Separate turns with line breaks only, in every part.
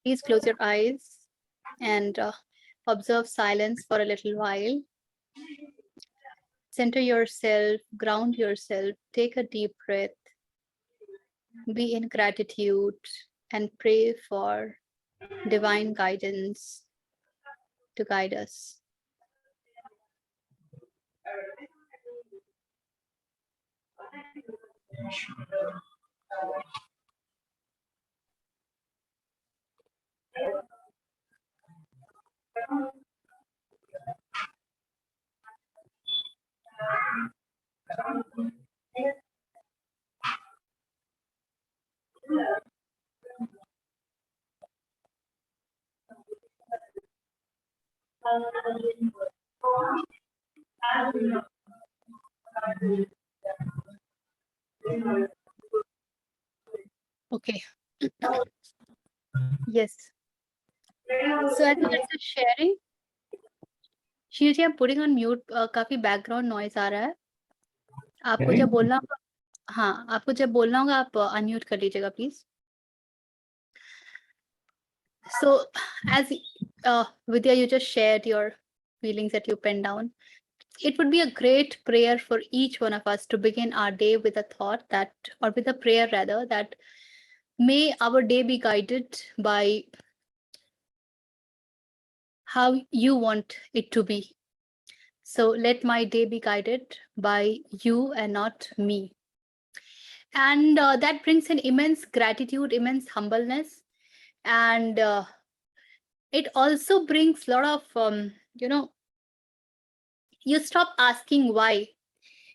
Please close your eyes and observe silence for a little while. Center yourself, ground yourself, take a deep breath. Be in gratitude and pray for divine guidance to guide us. Okay. Yes. So as you guys are sharing, शील जी, I'm putting on mute. काफी background noise आ रहा है. आपको जब बोलना होगा, हाँ, आपको जब बोलना होगा आप unmute कर लीजिएगा please. So as Vidya, you just shared your feelings that you penned down. It would be a great prayer for each one of us to begin our day with a thought that, or with a prayer rather, that may our day be guided by how you want it to be. So let my day be guided by you and not me. And that brings an immense gratitude, immense humbleness. And it also brings a lot of, you stop asking why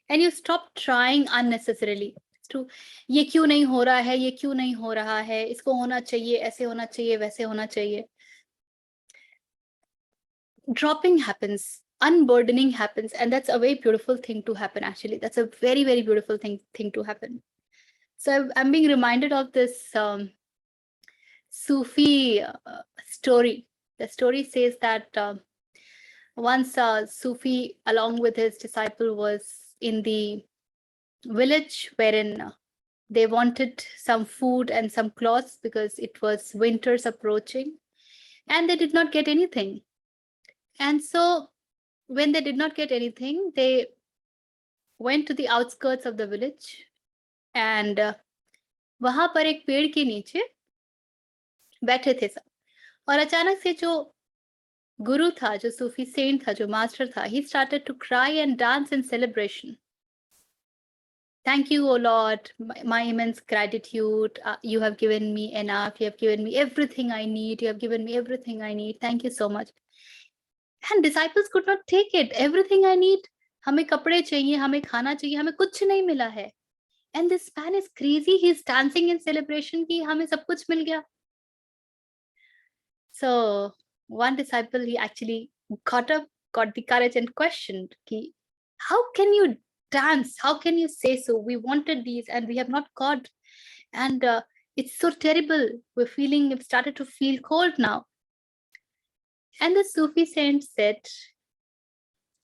and you stop trying unnecessarily. To ये क्यों नहीं हो रहा है, ये क्यों नहीं हो रहा है, इसको होना चाहिए, ऐसे होना चाहिए, वैसे होना चाहिए. Dropping happens, unburdening happens, and that's a very beautiful thing to happen. Actually, that's a very, very beautiful thing to happen. So I'm being reminded of this Sufi story. The story says that once Sufi, along with his disciple, was in the village wherein they wanted some food and some clothes because it was winters approaching, and they did not get anything. And so when they did not get anything, they went to the outskirts of the village, and वहां पर एक पेड़ के नीचे बैठे थे सब. और अचानक से जो गुरु था, जो सूफी सेंट था, जो मास्टर था, he started to cry and dance in celebration. Thank you, O Lord, my immense gratitude. You have given me enough. You have given me everything I need. You have given me everything I need. Thank you so much. And disciples could not take it. Everything I need. हमें कपड़े चाहिए, हमें खाना चाहिए, हमें कुछ नहीं मिला है. And this man is crazy. He's dancing in celebration कि हमें सब कुछ मिल गया. So one disciple, he actually got up, got the courage and questioned, ki, how can you dance? How can you say so? We wanted these and we have not got. And it's so terrible. We've started to feel cold now. And the Sufi saint said,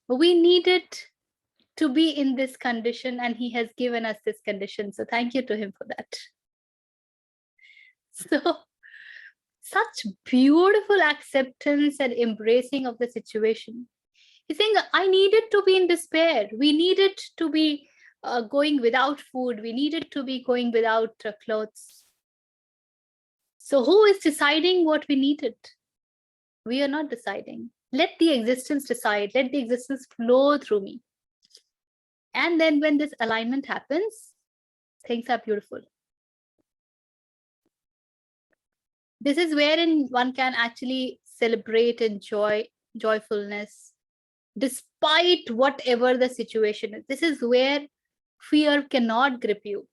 we needed to be in this condition and he has given us this condition. So thank you to him for that. So such beautiful acceptance and embracing of the situation. He's saying, I needed to be in despair. We needed to be going without food. We needed to be going without clothes. So who is deciding what we needed? We are not deciding. Let the existence decide. Let the existence flow through me. And then when this alignment happens, things are beautiful. This is wherein one can actually celebrate and joyfulness, despite whatever the situation is. This is where fear cannot grip you.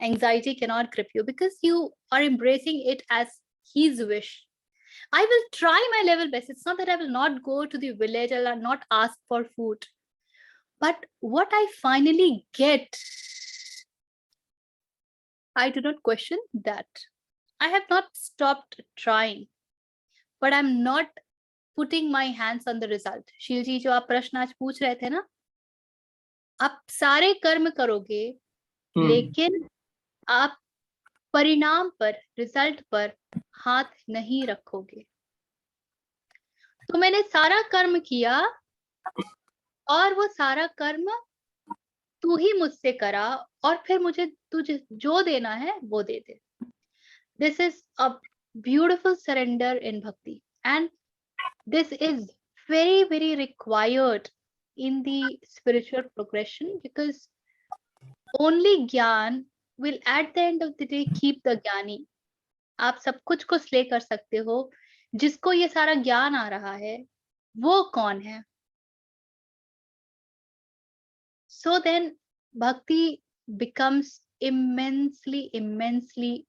Anxiety cannot grip you because you are embracing it as his wish. I will try my level best. It's not that I will not go to the village, I will not ask for food. But what I finally get, I do not question that. I have not stopped trying, but I'm not putting my hands on the result. शील जी, जो आप प्रश्न आज पूछ रहे थे ना, आप सारे कर्म करोगे, लेकिन आप परिणाम पर, रिजल्ट पर हाथ नहीं रखोगे। तो मैंने सारा कर्म किया और वो सारा कर्म तू ही मुझसे करा, और फिर मुझे तुझे जो देना है वो दे दे। This is a beautiful surrender in bhakti, and this is very, very required in the spiritual progression, because only Gyan will at the end of the day keep the Gyani. आप सब कुछ को स्ले कर सकते हो, जिसको ये सारा ज्ञान आ रहा है वो कौन है? So then bhakti becomes immensely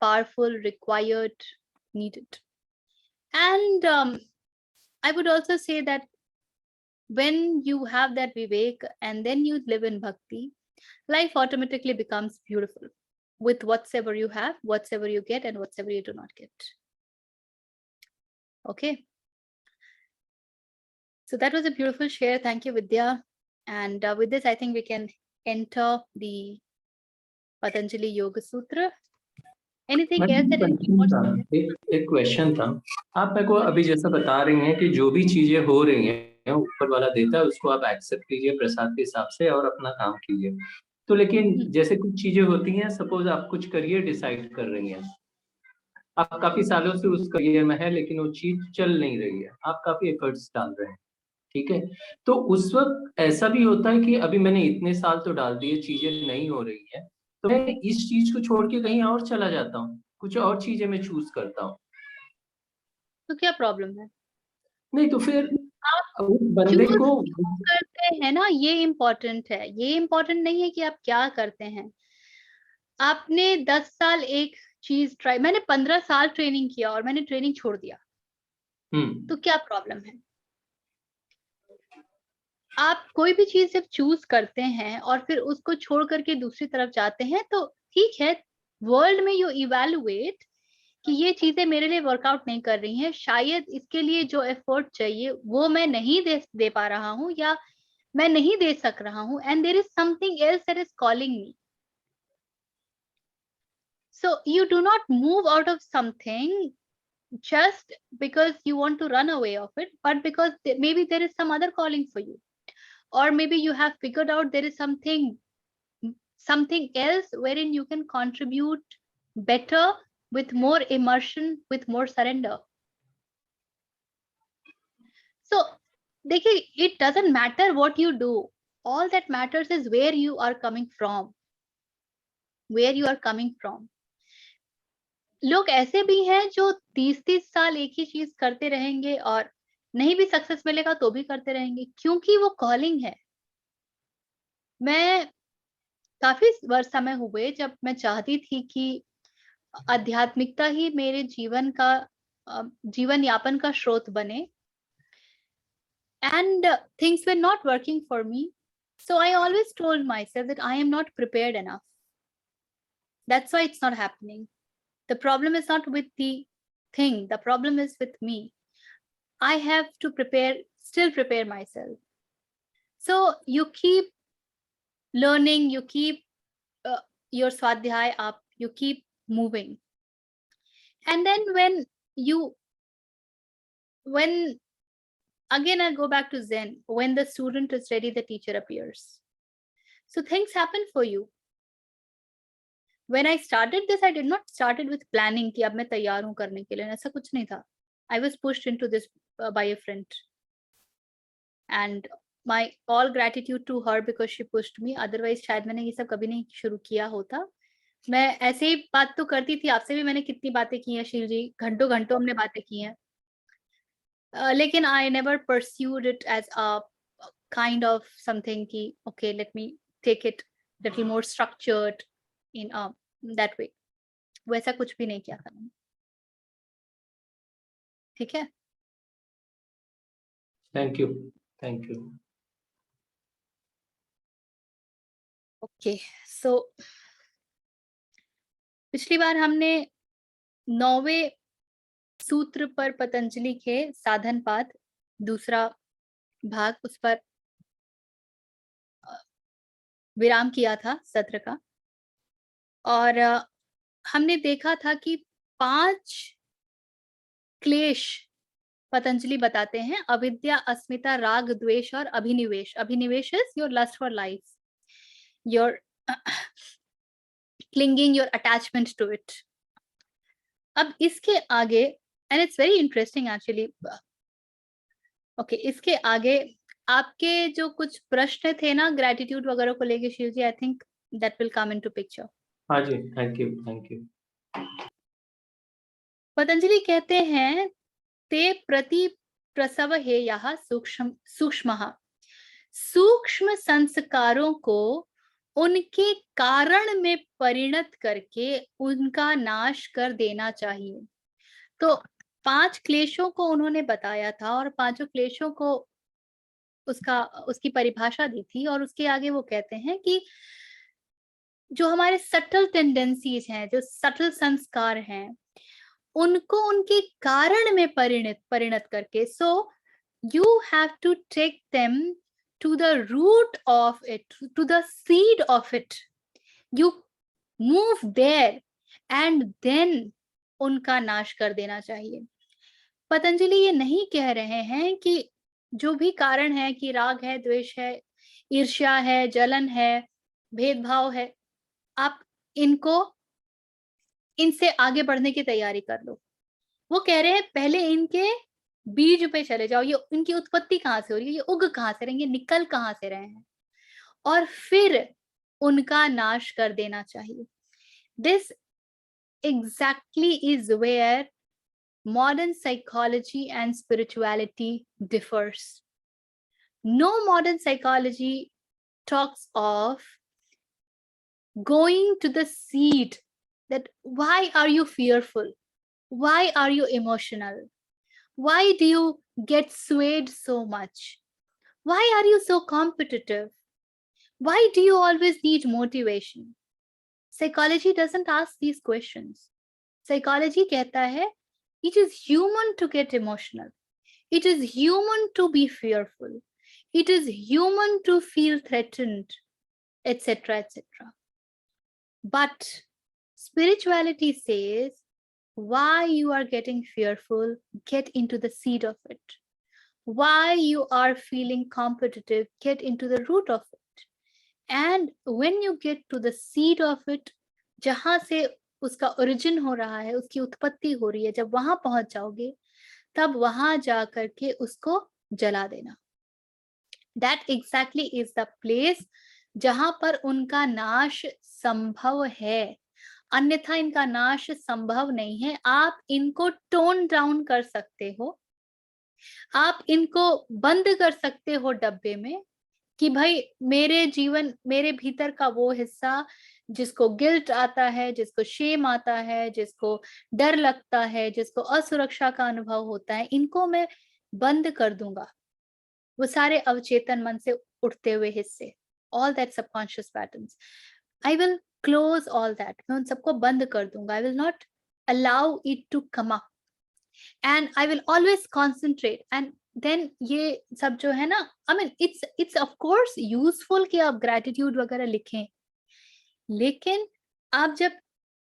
powerful, required, needed. And I would also say that when you have that vivek and then you live in bhakti, life automatically becomes beautiful with whatsoever you have, whatsoever you get, and whatsoever you do not get. Okay. So that was a beautiful share. Thank you, Vidya. And with this, I think we can enter the Patanjali Yoga Sutra. Anything else that anyone wants to share?
एक question था। आप मेरे को अभी जैसा बता रही हैं कि जो भी चीजें हो रही हैं ऊपर वाला देता है, उसको आप एक्सेप्ट कीजिए प्रसाद के हिसाब से और अपना काम कीजिए। तो लेकिन जैसे कुछ चीजें होती हैं, सपोज आप कुछ करियर डिसाइड कर रही हैं, आप काफी सालों से उस करियर में है लेकिन वो चीज चल नहीं रही है, आप काफी एफर्ट्स डाल रहे हैं, ठीक है। तो उस वक्त ऐसा भी होता है कि अभी मैंने इतने साल तो डाल दिए, चीजें नहीं हो रही है, तो मैं इस चीज को छोड़ के कहीं और चला जाता हूँ, कुछ और चीजें मैं चूज करता हूँ।
तो क्या प्रॉब्लम है?
नहीं तो फिर
आप
उस बंदे
चूज
को
क्यों करते हैं ना, ये इम्पोर्टेंट है। ये इम्पोर्टेंट नहीं है कि आप क्या करते हैं। आपने 10 साल एक चीज ट्राई, मैंने 15 साल ट्रेनिंग किया और मैंने ट्रेनिंग छोड़ दिया, तो क्या प्रॉब्लम है? आप कोई भी चीज जब चूज करते हैं और फिर उसको छोड़ करके दूसरी तरफ जाते हैं तो ठीक है, वर्ल्ड में यू इवेलुएट कि ये चीजें मेरे लिए वर्कआउट नहीं कर रही हैं, शायद इसके लिए जो एफर्ट चाहिए वो मैं नहीं दे पा रहा हूँ या मैं नहीं दे सक रहा हूँ, and there is something else that is calling me. So you do not move out of something just because you want to run away of it, but because maybe there is some other calling for you, or maybe you have figured out there is something else wherein you can contribute better, with more immersion, with more surrender. So देखिए, it doesn't matter what you do, all that matters is where you are coming from, where you are coming from. लोग ऐसे भी हैं जो 30-30 साल एक ही चीज करते रहेंगे और नहीं भी सक्सेस मिलेगा तो भी करते रहेंगे, क्योंकि वो कॉलिंग है. मैं काफी समय हुए जब मैं चाहती थी कि आध्यात्मिकता ही मेरे जीवन यापन का स्रोत बने, and things were not working for me. So I always told myself that I am not prepared enough. That's why it's not happening. The problem is not with the thing, the problem is with me. I have to still prepare myself. So you keep learning, you keep your Swadhyay up, you keep moving. And then when again I go back to Zen, when the student is ready, the teacher appears. So things happen for you. When I started this, I did not started with planning कि अब मैं तैयार हूँ करने के लिए, ऐसा कुछ नहीं था. I was pushed into this by a friend, and my all gratitude to her because she pushed me. Otherwise शायद मैंने ये सब कभी नहीं शुरू किया होता. मैं ऐसे ही बात तो करती थी, आपसे भी मैंने कितनी बातें की हैं शिव जी, घंटों घंटों हमने बातें की हैं, लेकिन I never pursued it as a kind of something कि okay, let me take it little more structured in that way. वैसा कुछ भी नहीं किया था मैंने. ठीक है.
Thank you.
ओके, सो पिछली बार हमने 9वें सूत्र पर पतंजलि के साधन पाद दूसरा भाग, उस पर विराम किया था सत्र का. और हमने देखा था कि 5 क्लेश पतंजलि बताते हैं, अविद्या, अस्मिता, राग, द्वेष और अभिनिवेश. अभिनिवेश is your lust for life, your clinging, your attachment to it. अब इसके आगे, and it's very interesting actually. Okay, इसके आगे आपके जो कुछ प्रश्न थे ना ग्रेटिट्यूड वगैरह को लेके Shiv ji, I think that will come into picture.
हाँ जी, thank you, thank you.
Patanjali कहते हैं ते प्रति प्रसव है यह सूक्ष्म सूक्ष्म, सूक्ष्म संस्कारों को उनके कारण में परिणत करके उनका नाश कर देना चाहिए. तो 5 क्लेशों को उन्होंने बताया था और 5 क्लेशों को उसकी परिभाषा दी थी. और उसके आगे वो कहते हैं कि जो हमारे सटल टेंडेंसीज हैं, जो सटल संस्कार हैं, उनको उनके कारण में परिणत करके, so you have to take them to the root of it, to the seed of it. You move there and then उनका नाश कर देना चाहिए. पतंजलि ये नहीं कह रहे हैं कि जो भी कारण है, कि राग है, द्वेष है, ईर्ष्या है, जलन है, भेदभाव है, आप इनसे आगे बढ़ने की तैयारी कर लो. वो कह रहे हैं पहले इनके बीज पे चले जाओ, ये इनकी उत्पत्ति कहाँ से हो रही है, ये उग कहाँ से रहे हैं, ये निकल कहाँ से रहे हैं, और फिर उनका नाश कर देना चाहिए. This exactly is where modern psychology and spirituality differs. No modern psychology talks of going to the seed, that why are you fearful, why are you emotional, why do you get swayed so much, why are you so competitive, why do you always need motivation. Psychology doesn't ask these questions. Psychology कहता है it is human to get emotional, it is human to be fearful, it is human to feel threatened, etc., etc. But spirituality says, why you are getting fearful, get into the seed of it. Why you are feeling competitive, get into the root of it. And when you get to the seed of it, जहां से उसका origin हो रहा है, उसकी उत्पत्ति हो रही है, जब वहां पहुंच जाओगे, तब वहां जा करके उसको जला देना. That exactly is the place जहां पर उनका नाश संभव है. अन्यथा इनका नाश संभव नहीं है. आप इनको टोन डाउन कर सकते हो, आप इनको बंद कर सकते हो डब्बे में, कि भाई मेरे जीवन, मेरे भीतर का वो हिस्सा जिसको गिल्ट आता है, जिसको शेम आता है, जिसको डर लगता है, जिसको असुरक्षा का अनुभव होता है, इनको मैं बंद कर दूंगा. वो सारे अवचेतन मन से उठते हुए हिस्से, all that subconscious patterns, I will close all that. मैं उन सबको बंद कर दूंगा. I will not allow it to come up and I will always concentrate. And then ये सब जो है ना, I mean it's of course useful कि आप gratitude वगैरह लिखें, लेकिन आप जब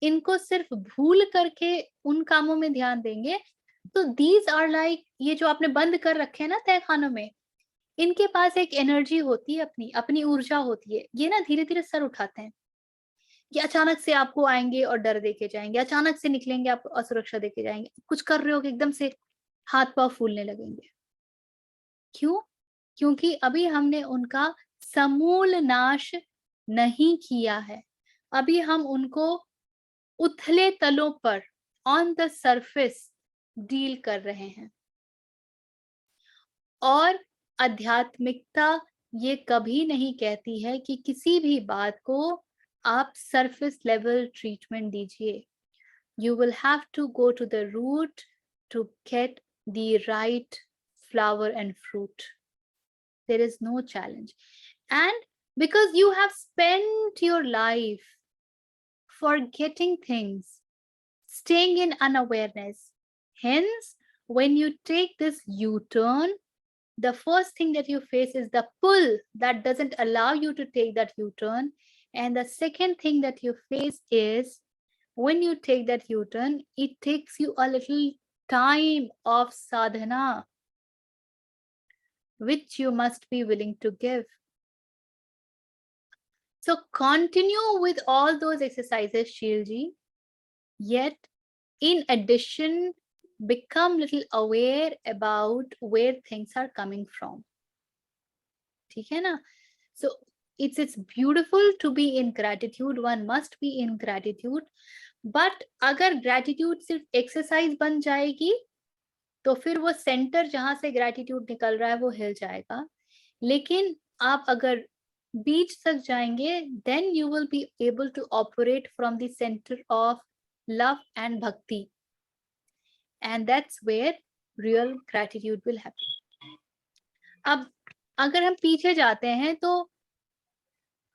इनको सिर्फ भूल करके उन कामों में ध्यान देंगे, तो these are like, ये जो आपने बंद कर रखे हैं ना तह खानों में, इनके पास एक एनर्जी होती है, अपनी ऊर्जा होती है. ये ना धीरे धीरे सर उठाते हैं. ये अचानक से आपको आएंगे और डर देके जाएंगे, अचानक से निकलेंगे, आपको असुरक्षा देके जाएंगे. कुछ कर रहे हो कि एकदम से हाथ पांव फूलने लगेंगे. क्यों? क्योंकि अभी हमने उनका समूल नाश नहीं किया है. अभी हम उनको उथले तलों पर, ऑन द सरफेस डील कर रहे हैं. और आध्यात्मिकता ये कभी नहीं कहती है कि किसी भी बात को आप सरफेस लेवल ट्रीटमेंट दीजिए. You will have to go to the root to get the right flower and fruit. There is no challenge. And because you have spent your life forgetting things, staying in unawareness, hence when you take this U-turn, the first thing that you face is the pull that doesn't allow you to take that U-turn, And the second thing that you face is when you take that U-turn, it takes you a little time of sadhana, which you must be willing to give. So continue with all those exercises, Shilji. Yet, in addition, become little aware about where things are coming from. ठीक है ना? So it's beautiful to be in gratitude. One must be in gratitude. But अगर gratitude सिर्फ exercise बन जाएगी, तो फिर वो center जहां से gratitude निकल रहा है वो हिल जाएगा. लेकिन आप अगर बीच तक जाएंगे, then you will be able to operate from the center of love and bhakti. And that's where real gratitude will happen. अब अगर हम पीछे जाते हैं तो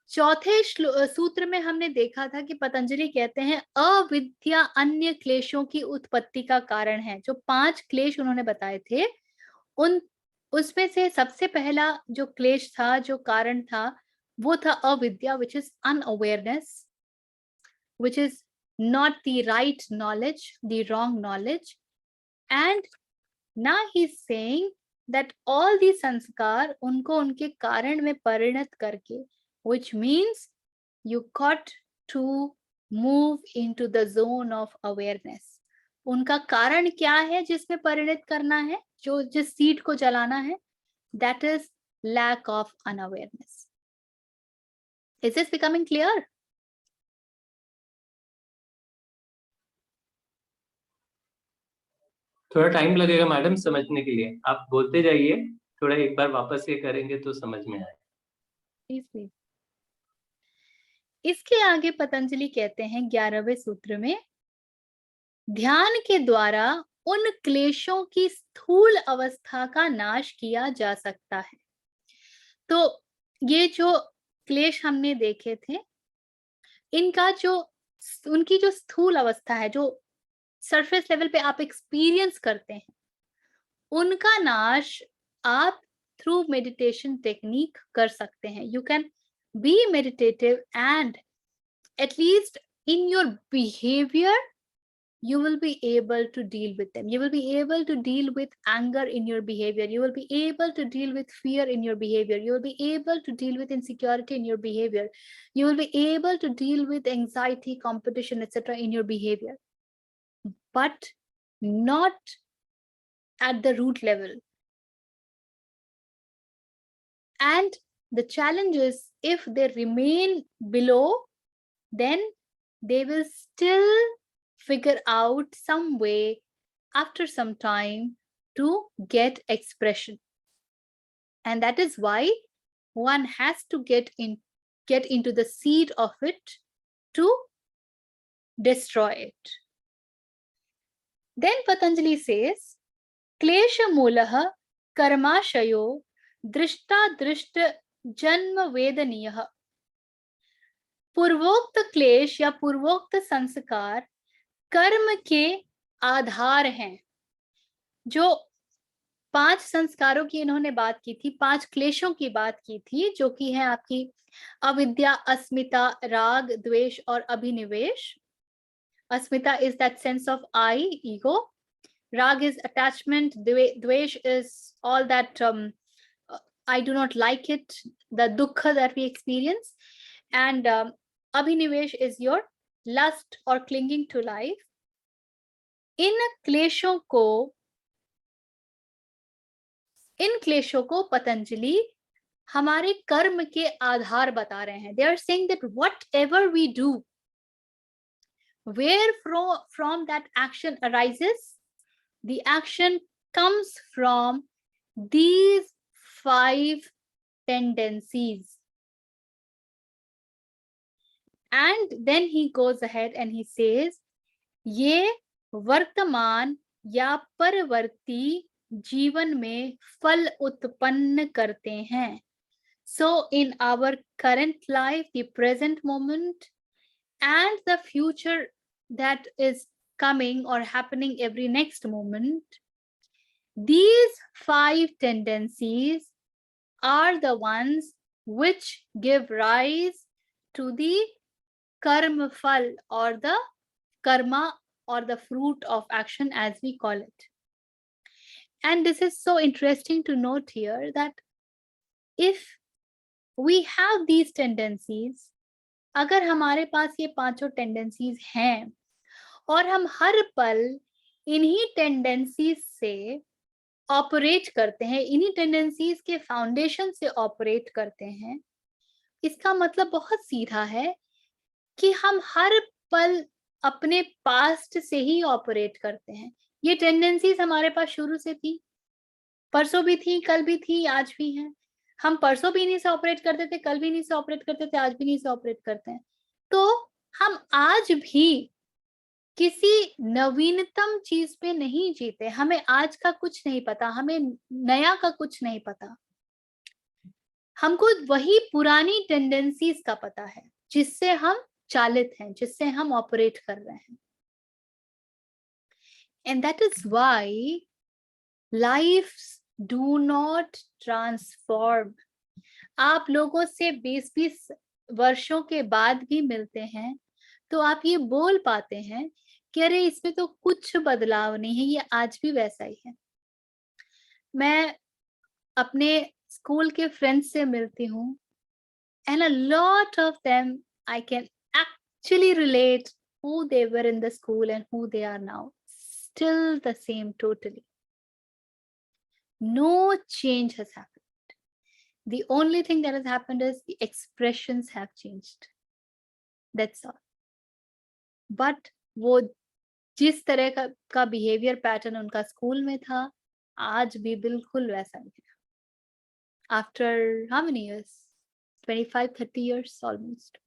चौथे सूत्र में हमने देखा था कि पतंजलि कहते हैं अविद्या अन्य क्लेशों की उत्पत्ति का कारण है. जो 5 क्लेश उन्होंने बताए थे, उसमें से सबसे पहला जो क्लेश था, जो कारण था, वो था अविद्या, which is unawareness, which is not the right knowledge, the wrong knowledge. And now he's saying that all these sanskar उनको उनके कारण में परिणत करके, which means you got to move into the zone of awareness. उनका कारण क्या है जिसमें परिणत करना है, जो जिस सीड को जलाना है? That is lack of unawareness. Is this becoming clear?
थोड़ा टाइम लगेगा मैडम समझने के लिए, आप बोलते जाइए, थोड़ा एक बार वापस ये करेंगे तो समझ में आए.
Please please. इसके आगे पतंजलि कहते हैं 11वें सूत्र में, ध्यान के द्वारा उन क्लेशों की स्थूल अवस्था का नाश किया जा सकता है. तो ये जो क्लेश हमने देखे थे, इनका जो उनकी जो स्थूल अवस्था है, जो सरफेस लेवल पे आप एक्सपीरियंस करते हैं, उनका नाश आप थ्रू मेडिटेशन टेक्निक कर सकते हैं. You can be meditative and at least in your behavior you will be able to deal with them. You will be able to deal with anger in your behavior. You will be able to deal with fear in your behavior. You will be able to deal with insecurity in your behavior. You will be able to deal with anxiety, competition, etc. in your behavior, but not at the root level. And the challenge is, if they remain below, then they will still figure out some way after some time to get expression. And that is why one has to get into the seed of it to destroy it. Then Patanjali says, Klesha Mulaha Karmashayo Drishta Drishta Janma Vedaniyah. पूर्वोक्त क्लेश या पूर्वोक्त संस्कार कर्म के आधार हैं. जो 5 संस्कारों की इन्होंने बात की थी, 5 क्लेशों की बात की थी, जो कि है आपकी अविद्या, अस्मिता, राग, द्वेष और अभिनिवेश. अस्मिता is that sense of I, ego. Rag is attachment. Dvesh is all that I do not like it, the dukkha that we experience. And Abhinivesh is your lust or clinging to life. इन क्लेशों को पतंजलि हमारे कर्म के आधार बता रहे हैं. They are saying that whatever we do, where from that action arises, the action comes from these 5 tendencies. And then he goes ahead and he says, ये वर्तमान या परवर्ती जीवन में फल उत्पन्न करते हैं. So in our current life, the present moment, and the future that is coming or happening every next moment, these 5 tendencies are the ones which give rise to the karma phal, or the karma, or the fruit of action, as we call it. And this is so interesting to note here that if we have these tendencies, अगर हमारे पास ये पांचों tendencies हैं और हम हर पल इन्हीं tendencies से ऑपरेट करते हैं, इन्हीं टेंडेंसीज के फाउंडेशन से ऑपरेट करते हैं, इसका मतलब बहुत सीधा है कि हम हर पल अपने पास्ट से ही ऑपरेट करते हैं। ये टेंडेंसीज हमारे पास शुरू से थी, परसों भी थी, कल भी थी, आज भी है। हम परसों भी इन्हीं से ऑपरेट करते थे, कल भी इन्हीं से ऑपरेट करते थे, आज भी इन्हीं से ऑपरेट करते हैं। तो हम आज भी किसी नवीनतम चीज पे नहीं जीते। हमें आज का कुछ नहीं पता, हमें नया का कुछ नहीं पता, हमको वही पुरानी टेंडेंसीज का पता है जिससे हम चालित हैं, जिससे हम ऑपरेट कर रहे हैं। And that is why lifes do not transform. आप लोगों से 20-20 वर्षों के बाद भी मिलते हैं तो आप ये बोल पाते हैं कि अरे इसमें तो कुछ बदलाव नहीं है, ये आज भी वैसा ही है। मैं अपने स्कूल के फ्रेंड्स से मिलती हूँ, and a lot of them I can actually relate who they were in the school and who they are now. Still the same totally. No change has happened. The only thing that has happened is the expressions have changed. That's all. But वो जिस तरह का behaviour pattern उनका school में था, आज भी बिल्कुल वैसा ही है। After how many years? 25-30 years almost.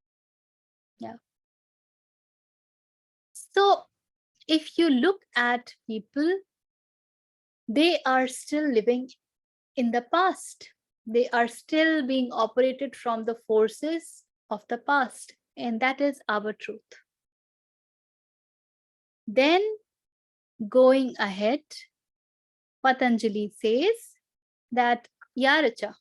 Yeah. So if you look at people, they are still living in the past. They are still being operated from the forces of the past, and that is our truth. Then going ahead, Patanjali says that, yeah, Richa.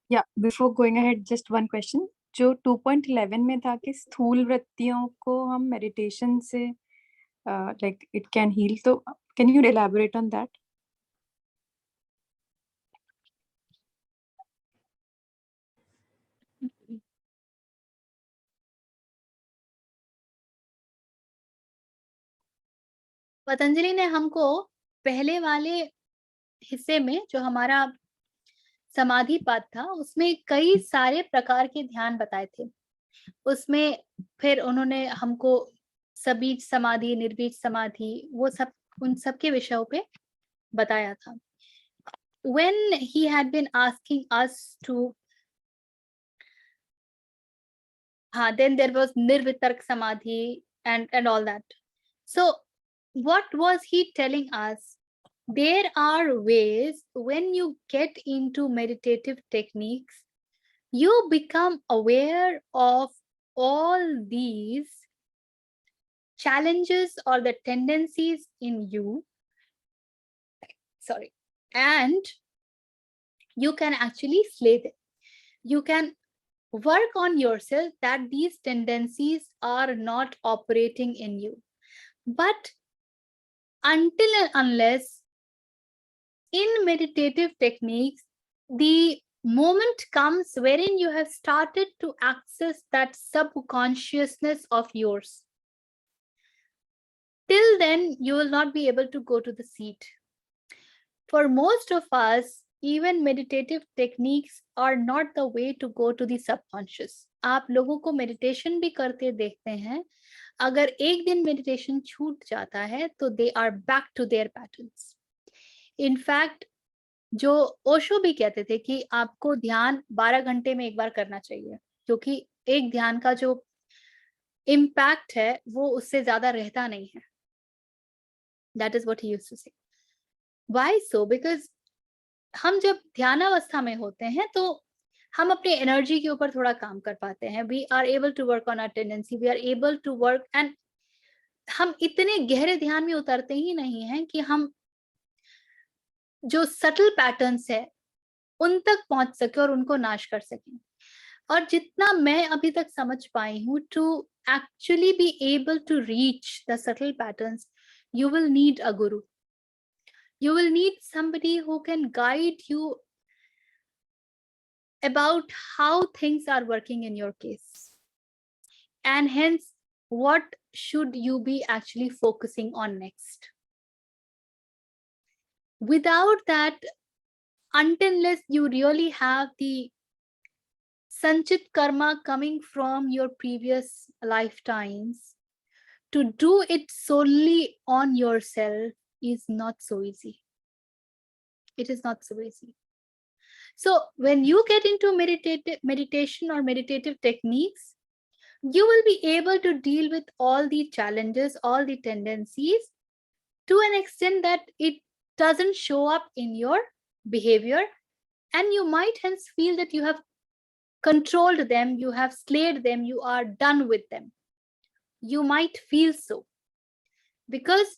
Yeah, before going ahead, just one question. जो 2.11 में था कि स्थूल वृत्तियों को हम meditation से like it can heal, तो can you elaborate on that?
Patanjali ने हमको पहले वाले हिस्से में जो हमारा समाधि पाठ था उसमें कई सारे प्रकार के ध्यान बताए थे। उसमें फिर उन्होंने हमको सबीज समाधि, निर्बीज समाधि, वो सब उन सब के विषयों पे बताया था। When he had been asking us to, then there was nirvitark samadhi and all that. So what was he telling us? There are ways when you get into meditative techniques, you become aware of all these challenges or the tendencies in you. Sorry. And you can actually slay them. You can work on yourself that these tendencies are not operating in you. But until and unless in meditative techniques, the moment comes wherein you have started to access that subconsciousness of yours, till then you will not be able to go to the seat. For most of us, even meditative techniques are not the way to go to the subconscious. आप लोगों को meditation भी करते देखते हैं, अगर एक दिन मेडिटेशन छूट जाता है तो they are back to their patterns. In fact, जो ओशो भी कहते थे कि आपको ध्यान 12 घंटे में एक बार करना चाहिए, क्योंकि एक ध्यान का जो इम्पैक्ट है वो उससे ज्यादा रहता नहीं है. That is what he used to say. Why so? Because हम जब ध्यानावस्था में होते हैं तो हम अपनी एनर्जी के ऊपर थोड़ा काम कर पाते हैं. We are able to work on our tendency. We are able to work, and हम इतने गहरे ध्यान में उतरते ही नहीं हैं कि हम जो सटल पैटर्न्स है उन तक पहुंच सके और उनको नाश कर सकें. और जितना मैं अभी तक समझ पाई हूँ, to actually be able to reach the subtle patterns, you will need a guru. You will need somebody who can guide you about how things are working in your case. And hence, what should you be actually focusing on next? Without that, unless you really have the sanchit karma coming from your previous lifetimes, to do it solely on yourself is not so easy. It is not so easy. So when you get into meditation or meditative techniques, you will be able to deal with all the challenges, all the tendencies, to an extent that it doesn't show up in your behavior, and you might hence feel that you have controlled them, you have slayed them, you are done with them. You might feel so, because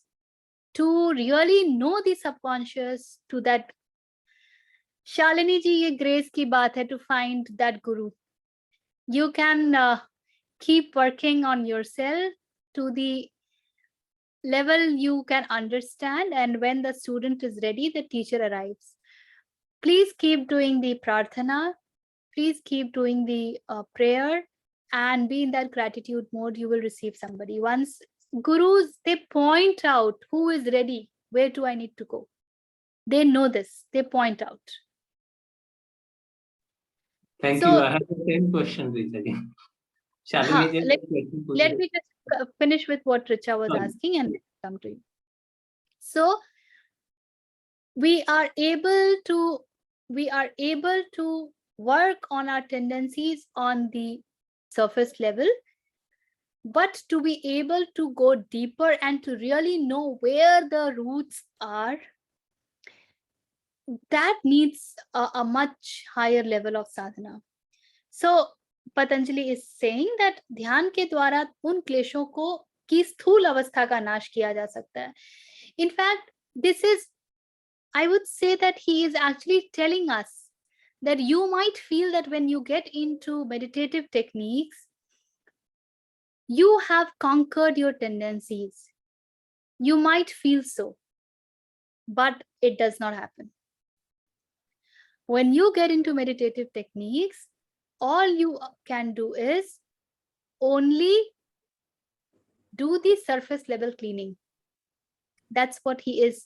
to really know the subconscious, to that, Shalini ji, ye grace ki baat hai to find that guru. You can keep working on yourself to the level you can understand, and when the student is ready, the teacher arrives. Please keep doing the prarthana, please keep doing the prayer, and be in that gratitude mode. You will receive somebody. Once gurus, they point out who is ready, where do I need to go. They know this, they point out.
Thank
So,
you. I have the same question, Richa ji. Shalini ji,
let me just finish with what Richa was asking and come to you. So we are able to work on our tendencies on the surface level, but to be able to go deeper and to really know where the roots are, that needs a much higher level of sadhana. So Patanjali is saying that ध्यान के द्वारा उन क्लेशों को की स्थूल अवस्था का नाश किया जा सकता है. In fact, this is, I would say that he is actually telling us that you might feel that when you get into meditative techniques, you have conquered your tendencies. You might feel so, but it does not happen. When you get into meditative techniques, all you can do is only do the surface level cleaning. That's what he is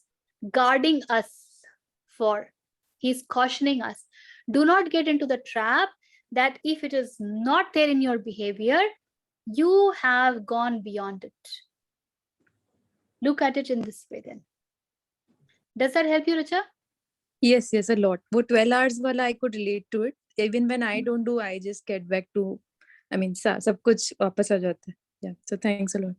guarding us for. He's cautioning us. Do not get into the trap that if it is not there in your behavior, you have gone beyond it. Look at it in this way then. Does that help you, Richa?
Yes, a lot. वो 12 hours वाला I could relate to it. Even when I don't do, I just get back to, I mean, सब कुछ वापस आ जाता है. Yeah, so thanks a lot.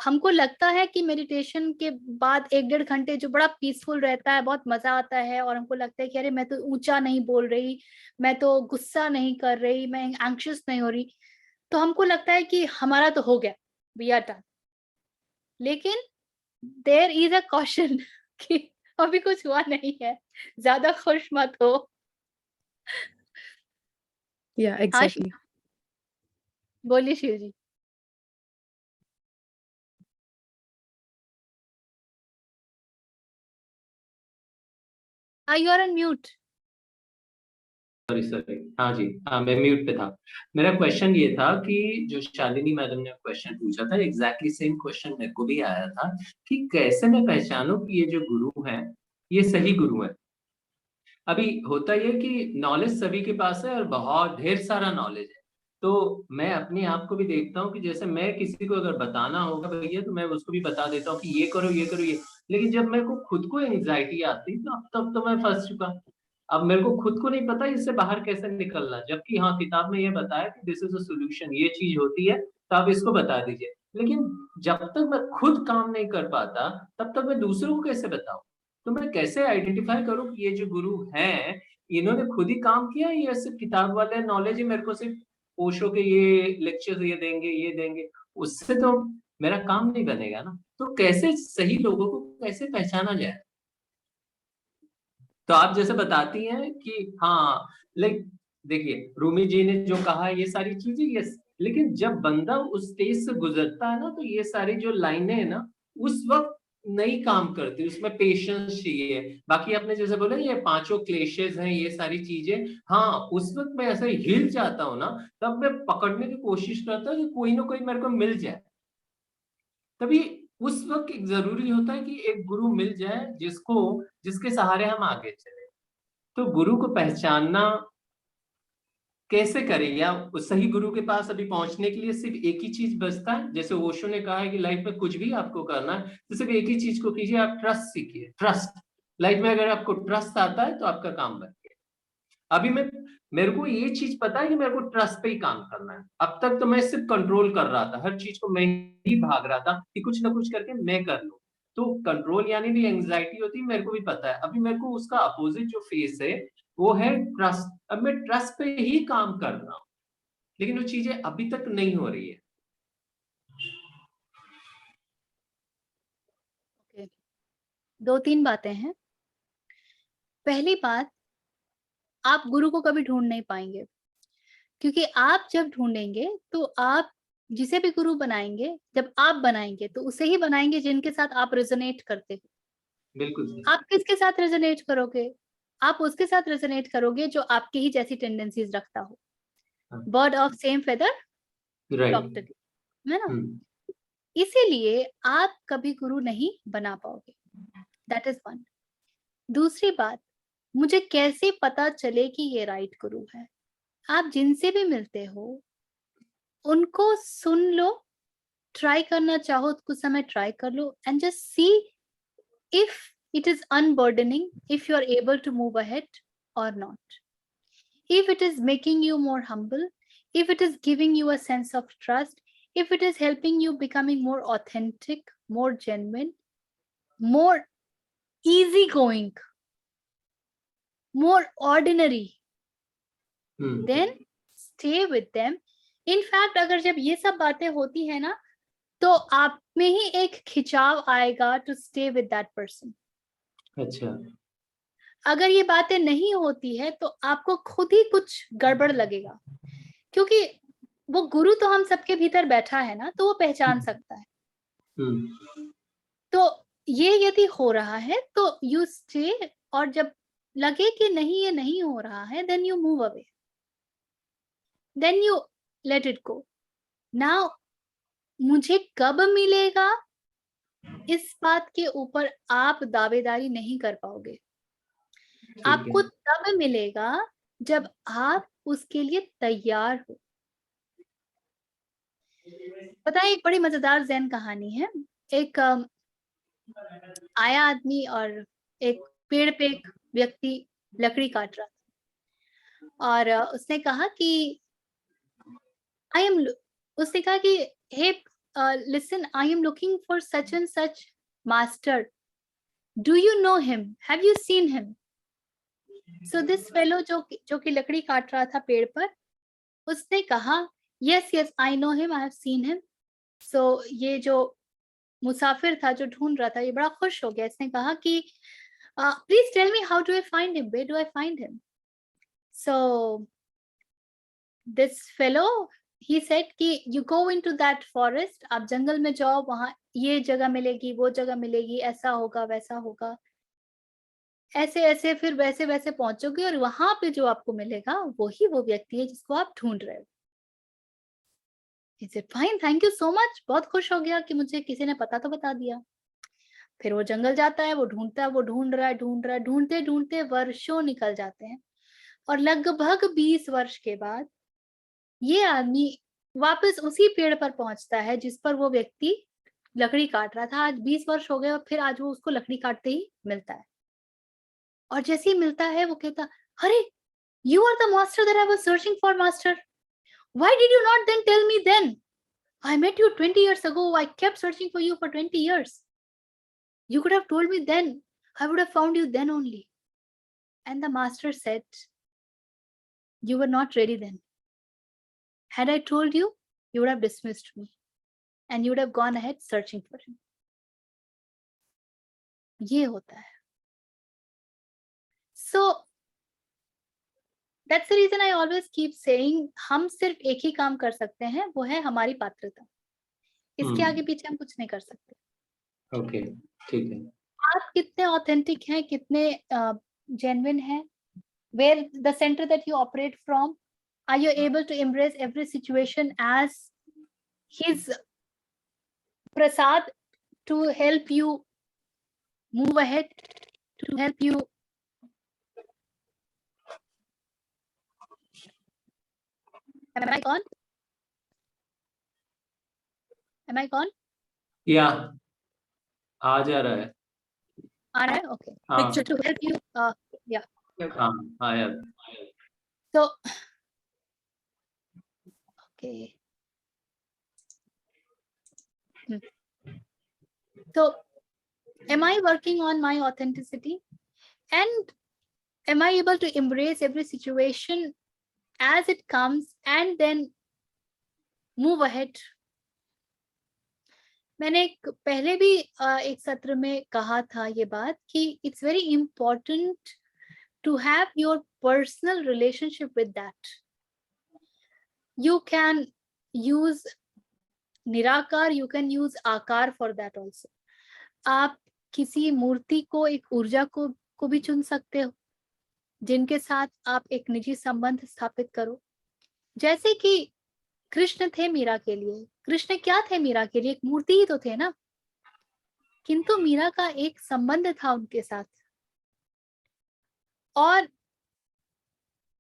हमको लगता है कि मेडिटेशन के बाद 1-1.5 घंटे जो बड़ा पीसफुल रहता है, बहुत मजा आता है, और हमको लगता है कि अरे मैं तो ऊंचा नहीं बोल रही, मैं तो गुस्सा नहीं कर रही, मैं एंग्शियस नहीं हो रही, तो हमको लगता है कि हमारा तो हो गया, वी आर डन. लेकिन देयर इज अ कॉशन कि अभी कुछ हुआ नहीं है, ज्यादा खुश मत हो.
Yeah, exactly.
बोलिए शिव जी. You are on mute.
Sorry. हाँ जी, हाँ मैं म्यूट पे था. मेरा क्वेश्चन ये था कि जो शालिनी मैडम ने क्वेश्चन पूछा था, एग्जैक्टली सेम क्वेश्चन मेरे को भी आया था कि कैसे मैं पहचानूं कि ये जो गुरु हैं ये सही गुरु है. अभी होता ये कि नॉलेज सभी के पास है और बहुत ढेर सारा नॉलेज है, तो मैं अपने आप को भी देखता हूँ कि जैसे मैं किसी को अगर बताना होगा भैया तो मैं उसको भी बता देता हूँ कि ये करो ये करो ये, लेकिन जब मेरे को खुद को एंजाइटी आती तो तब तो मैं फंस चुका. अब मेरे को खुद को नहीं पता इससे बाहर कैसे निकलना, जबकि हाँ किताब में ये बताया कि दिस इज अ सॉल्यूशन, ये चीज होती है तो आप इसको बता दीजिए. लेकिन जब तक मैं खुद काम नहीं कर पाता तब तक मैं दूसरों को कैसे बताऊं. तो मैं कैसे आइडेंटिफाई करूं कि ये जो गुरु हैं इन्होंने खुद ही काम किया, ये सिर्फ किताब वाले नॉलेज ही मेरे को सिर्फ ओशो के ये लेक्चर्स ये देंगे, उससे तो मेरा काम नहीं बनेगा ना. तो कैसे सही लोगों को कैसे पहचाना जाए. तो आप जैसे बताती हैं कि हाँ लाइक देखिए रूमी जी ने जो कहा ये सारी चीजें, यस, लेकिन जब बंदा उस स्टेज से गुजरता है ना, तो ये सारी जो लाइनें है ना उस वक्त नहीं काम करती, उसमें पेशेंस चाहिए। बाकी आपने जैसे बोला ये पांचों क्लेशेस हैं, ये सारी चीजें, हाँ उस वक्त मैं ऐसे हिल जाता हूँ ना, तब मैं पकड़ने की कोशिश करता हूँ कि कोई ना कोई मेरे को मिल जाए। तभी उस वक्त एक जरूरी होता है कि एक गुरु मिल जाए जिसके सहारे हम आगे चले। तो गुरु को पहचानना कैसे करें, या उस सही गुरु के पास अभी पहुंचने के लिए सिर्फ एक ही चीज बचता है। जैसे ओशो ने कहा है कि लाइफ में कुछ भी आपको करना है तो सिर्फ एक ही चीज को कीजिए, आप ट्रस्ट सीखिए। ट्रस्ट लाइफ में अगर आपको ट्रस्ट आता है तो आपका काम बन गया। अभी मेरे को ये चीज पता है कि मेरे को ट्रस्ट पे ही काम करना है। अब तक तो मैं सिर्फ कंट्रोल कर रहा था, हर चीज को मैं ही भाग रहा था कि कुछ ना कुछ करके मैं कर लूं। तो कंट्रोल यानी भी एंग्जाइटी होती है, मेरे को भी पता है। अभी मेरे को उसका अपोजिट जो फेस है वो है ट्रस्ट। अब मैं ट्रस्ट पे ही काम कर रहा हूँ, लेकिन वो चीजें अभी तक नहीं हो रही है।
Okay. 2-3 बातें हैं। पहली बात, आप गुरु को कभी ढूंढ नहीं पाएंगे, क्योंकि आप जब ढूंढेंगे तो आप जिसे भी गुरु बनाएंगे, जब आप बनाएंगे तो उसे ही बनाएंगे जिनके साथ आप रेजोनेट करते हो।
बिल्कुल।
आप किसके साथ रेजोनेट करोगे? आप उसके साथ रेजोनेट करोगे जो आपकी ही जैसी टेंडेंसीज रखता हो। Bird of same feather
right.
Flock together, है ना? इसीलिए आप कभी गुरु नहीं बना पाओगे। That is one. दूसरी बात, मुझे कैसे पता चले कि ये राइट गुरु है? आप जिनसे भी मिलते हो उनको सुन लो, ट्राई करना चाहो तो कुछ समय ट्राई कर लो, and just see if it is unburdening, if you are able to move ahead or not, if it is making you more humble, if it is giving you a sense of trust, if it is helping you becoming more authentic, more genuine, more easygoing, more ordinary, then stay with them. In fact, अगर जब ये सब बातें होती है ना, तो आप में ही एक खिंचाव आएगा to stay with that person.
अच्छा।
अगर ये बातें नहीं होती है तो आपको खुद ही कुछ गड़बड़ लगेगा, क्योंकि वो गुरु तो हम सबके भीतर बैठा है ना, तो वो पहचान सकता है। तो ये यदि हो रहा है तो यू स्टे, और जब लगे कि नहीं ये नहीं हो रहा है, then you move away, then you let it go. Now मुझे कब मिलेगा, इस बात के ऊपर आप दावेदारी नहीं कर पाओगे। आपको तब मिलेगा जब आप उसके लिए तैयार हो। पता है, एक बड़ी मजेदार ज़ेन कहानी है। एक आया आदमी और एक पेड़ पे एक व्यक्ति लकड़ी काट रहा था, और उसने कहा कि उसने कहा कि hey listen, I am looking for such and such master, do you know him, have you seen him? So this fellow जो कि लकड़ी काट रहा था पेड़ पर, उसने कहा yes yes I know him, I have seen him. So ये जो मुसाफिर था जो ढूंढ रहा था, ये बड़ा खुश हो गया। इसने कहा कि please tell me how do I find him, where do I find him? So this fellow he said कि you go into that forest, आप जंगल में जाओ, वहां ये जगह मिलेगी, वो जगह मिलेगी, ऐसा होगा वैसा होगा, ऐसे ऐसे फिर वैसे वैसे पहुंचोगे, और वहां पे जो आपको मिलेगा वही वो व्यक्ति है जिसको आप ढूंढ रहे हो। He said, fine, thank you so much। बहुत खुश हो गया कि मुझे किसी ने पता तो बता दिया। फिर वो जंगल जाता है, वो ढूंढता है, वो ढूंढ रहा है, ढूंढते ढूंढते वर्षों निकल जाते हैं, और लगभग 20 वर्ष के बाद ये आदमी वापस उसी पेड़ पर पहुंचता है जिस पर वो व्यक्ति लकड़ी काट रहा था। आज 20 वर्ष हो गए और फिर आज वो उसको लकड़ी काटते ही मिलता है, और जैसे ही मिलता है वो कहता, अरे you are the master that I was searching for, master, why did you not then tell me then? I met you 20 years ago, I kept searching for you for 20 years. You could have told me then, I would have found you then only. And the master said, you were not ready then. Had I told you, you would have dismissed me and you would have gone ahead searching for him. ये होता है। So That's the reason I always keep saying हम सिर्फ एक ही काम कर सकते हैं, वो है हमारी पात्रता. इसके आगे पीछे हम कुछ नहीं कर सकते.
ओके, ठीक है.
आप कितने ऑथेंटिक हैं, कितने जेन्युइन हैं, where the center that you operate from, are you able to embrace every situation as his prasad to help you move ahead, to help you am I gone? Am I gone?
या आ जा रहा है.
आ रहा है? Okay.
हाँ.
So to help you, yeah.
हाँ, आया.
So, okay. So, am I working on my authenticity? And am I able to embrace every situation as it comes and then move ahead? मैंने पहले भी एक सत्र में कहा था ये बात कि it's very important to have your personal relationship with that. You can use निराकार, you can use आकार for that also. आप किसी मूर्ति को, एक ऊर्जा को भी चुन सकते हो जिनके साथ आप एक निजी संबंध स्थापित करो. जैसे कि कृष्ण थे मीरा के लिए. कृष्ण क्या थे मीरा के लिए? एक मूर्ति ही तो थे ना, किंतु मीरा का एक संबंध था उनके साथ. और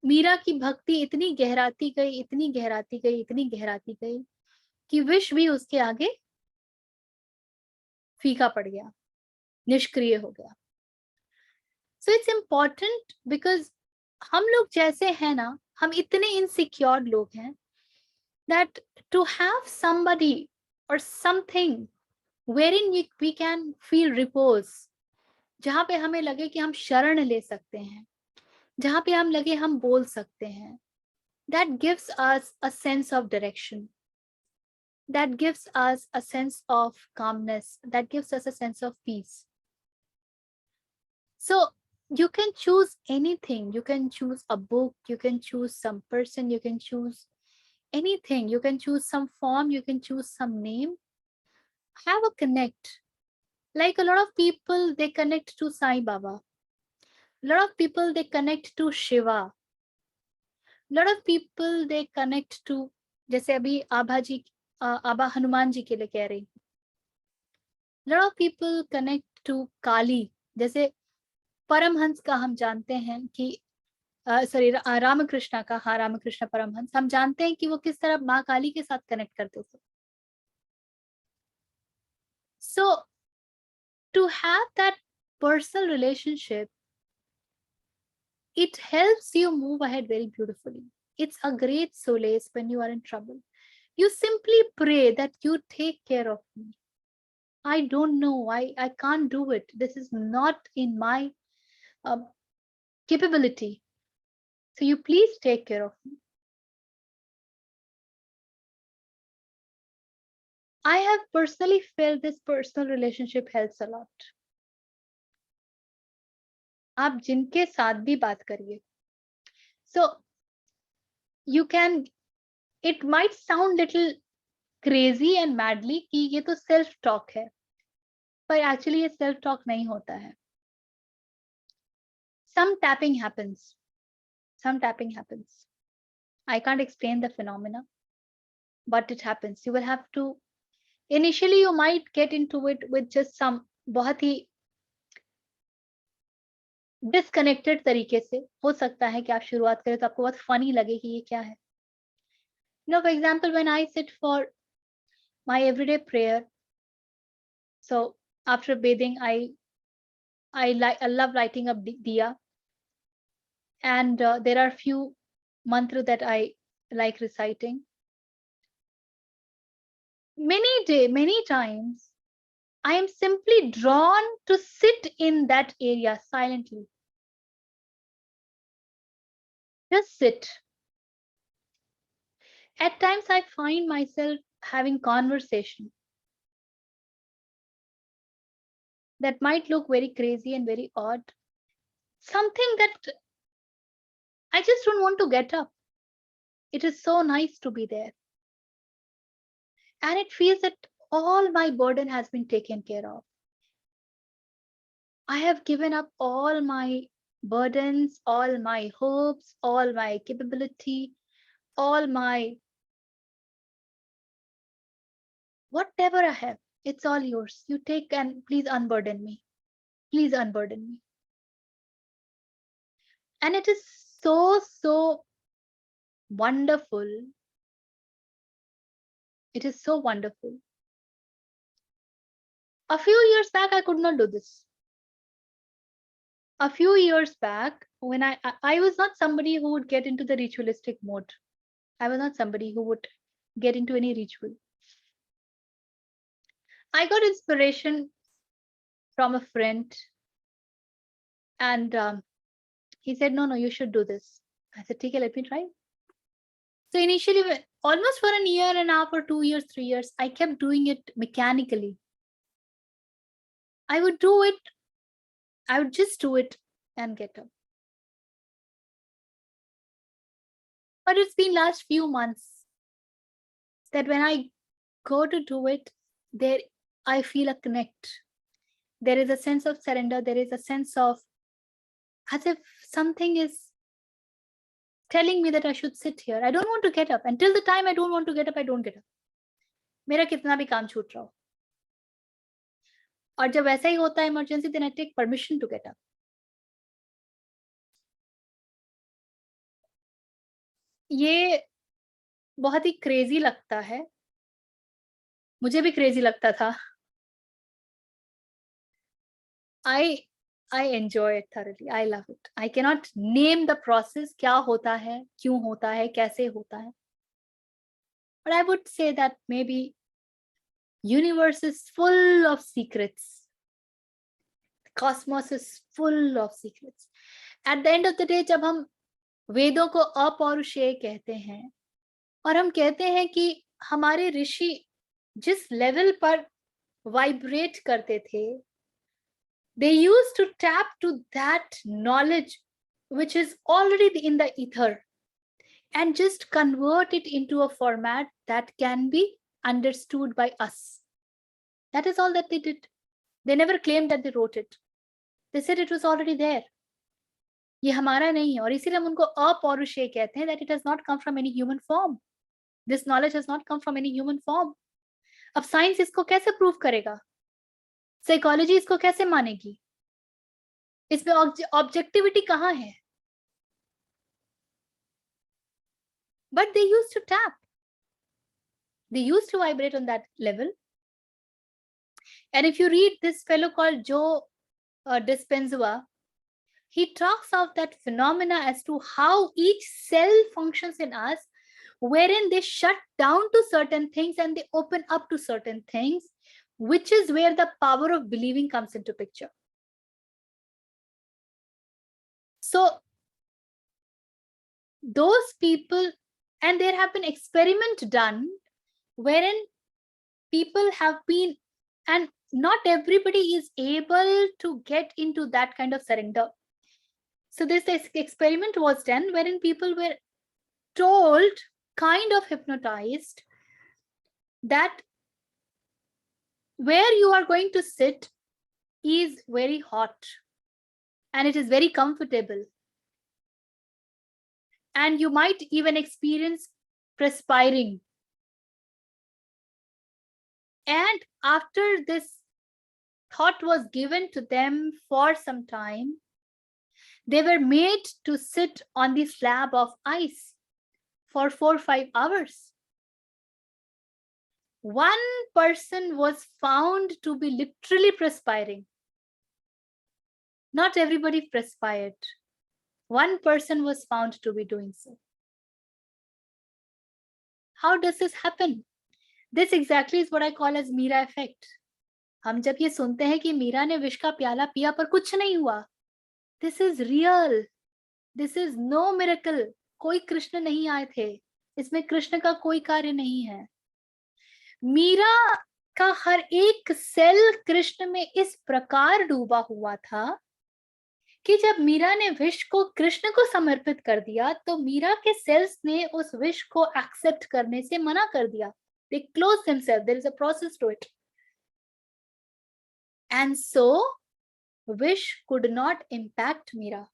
मीरा की भक्ति इतनी गहराती गई, इतनी गहराती गई, इतनी गहराती गई कि विष भी उसके आगे फीका पड़ गया, निष्क्रिय हो गया. सो इट्स इम्पॉर्टेंट बिकॉज हम लोग जैसे हैं ना, हम इतने इनसिक्योर लोग हैं that to have somebody or something wherein we can feel repose, जहाँ पे हमें लगे कि हम शरण ले सकते हैं, जहाँ पे हम लगे हम बोल सकते हैं, that gives us a sense of direction, that gives us a sense of calmness, that gives us a sense of peace. So you can choose anything. You can choose a book, you can choose some person, you can choose anything, you can choose some form, you can choose some name. Have a connect. Like a lot of people, they connect to Sai Baba. A lot of people, they connect to Shiva. A lot of people, they connect to, जैसे अभी आभा हनुमान जी के लिए कह रही. A lot of people connect to Kali. जैसे परमहंस का हम जानते हैं कि सॉरी रामकृष्ण का, हाँ रामकृष्ण परमहंस, हम जानते हैं कि वो किस तरह माँ काली के साथ कनेक्ट करते थे. So to have that personal relationship, it helps you move ahead very beautifully. It's a great solace when you are in trouble. You simply pray that you take care of me. I don't know, I can't do it. This is not in my capability. So you please take care of me. I have personally felt this personal relationship helps a lot. आप जिनके साथ भी बात करिए. So you can, it might sound little crazy and madly कि ये तो self talk है, पर actually ये self talk नहीं होता है. Some tapping happens. Some tapping happens. I can't explain the phenomena, but it happens. You will have to, initially you might get into it with just some बहुत ही disconnected तरीके से. हो सकता है कि आप शुरुआत करें तो आपको बहुत फनी लगे कि ये क्या है. For example, when I sit for my everyday prayer, so after bathing, I love lighting up diya, and there are few mantra that I like reciting. Many times, I am simply drawn to sit in that area silently. Just sit. At times, I find myself having conversation that might look very crazy and very odd. Something that I just don't want to get up. It is so nice to be there. And it feels that all my burden has been taken care of. I have given up all my burdens, all my hopes, all my capability, all my whatever I have. It's all yours. You take and please unburden me. Please unburden me. And it is so, so wonderful. It is so wonderful. A few years back, I could not do this. A few years back, when I was not somebody who would get into the ritualistic mode. I was not somebody who would get into any ritual. I got inspiration from a friend, and he said, no, you should do this. I said, okay, let me try. So initially, almost for a year and a half or 2 years, 3 years, I kept doing it mechanically. I would do it. I would just do it and get up. But it's been last few months that when I go to do it, there I feel a connect. There is a sense of surrender. There is a sense of as if something is telling me that I should sit here. I don't want to get up. Until the time I don't want to get up, I don't get up. मेरा कितना भी काम छूट रहा हो. और जब ऐसा ही होता है emergency, then I take permission to get up. ये बहुत ही क्रेजी लगता है. मुझे भी क्रेजी लगता था. I enjoy it thoroughly. I love it. I cannot name the process. क्या होता है, क्यों होता है, कैसे होता है. But I would say that maybe universe is full of secrets. The cosmos is full of secrets. At the end of the day, जब हम वेदों को अपौरुषेय कहते हैं और हम कहते हैं कि हमारे ऋषि जिस लेवल पर वाइब्रेट करते थे, they used to tap to that knowledge which is already in the ether and just convert it into a format that can be understood by us. That is all that they did. They never claimed that they wrote it. They said it was already there. ये हमारा नहीं है और इसीलिए हम उनको अपौरुषेय कहते हैं, that it has not come from any human form. This knowledge has not come from any human form. अब साइंस इसको कैसे प्रूव करेगा? साइकोलॉजी इसको कैसे मानेगी? इसमें ऑब्जेक्टिविटी कहाँ है? But they used to tap. They used to vibrate on that level. And if you read this fellow called Joe Dispenza, he talks of that phenomena as to how each cell functions in us, wherein they shut down to certain things and they open up to certain things, which is where the power of believing comes into picture. So those people, and there have been experiments done wherein people have been, and not everybody is able to get into that kind of surrender. So this experiment was done wherein people were told, kind of hypnotized, that where you are going to sit is very hot and it is very comfortable. And you might even experience perspiring. And after this thought was given to them for some time, they were made to sit on the slab of ice for 4 or 5 hours. One person was found to be literally perspiring. Not everybody perspired. One person was found to be doing so. How does this happen? This exactly is what I call as Meera effect. हम जब ये सुनते हैं कि मीरा ने विष का प्याला पिया पर कुछ नहीं हुआ, this is real. This is no miracle. कोई कृष्ण नहीं आए थे. इसमें कृष्ण का कोई कार्य नहीं है. मीरा का हर एक सेल कृष्ण में इस प्रकार डूबा हुआ था कि जब मीरा ने विश को कृष्ण को समर्पित कर दिया तो मीरा के सेल्स ने उस विश को एक्सेप्ट करने से मना कर दिया. They close themselves. There is a process to it. And so wish could not impact Meera.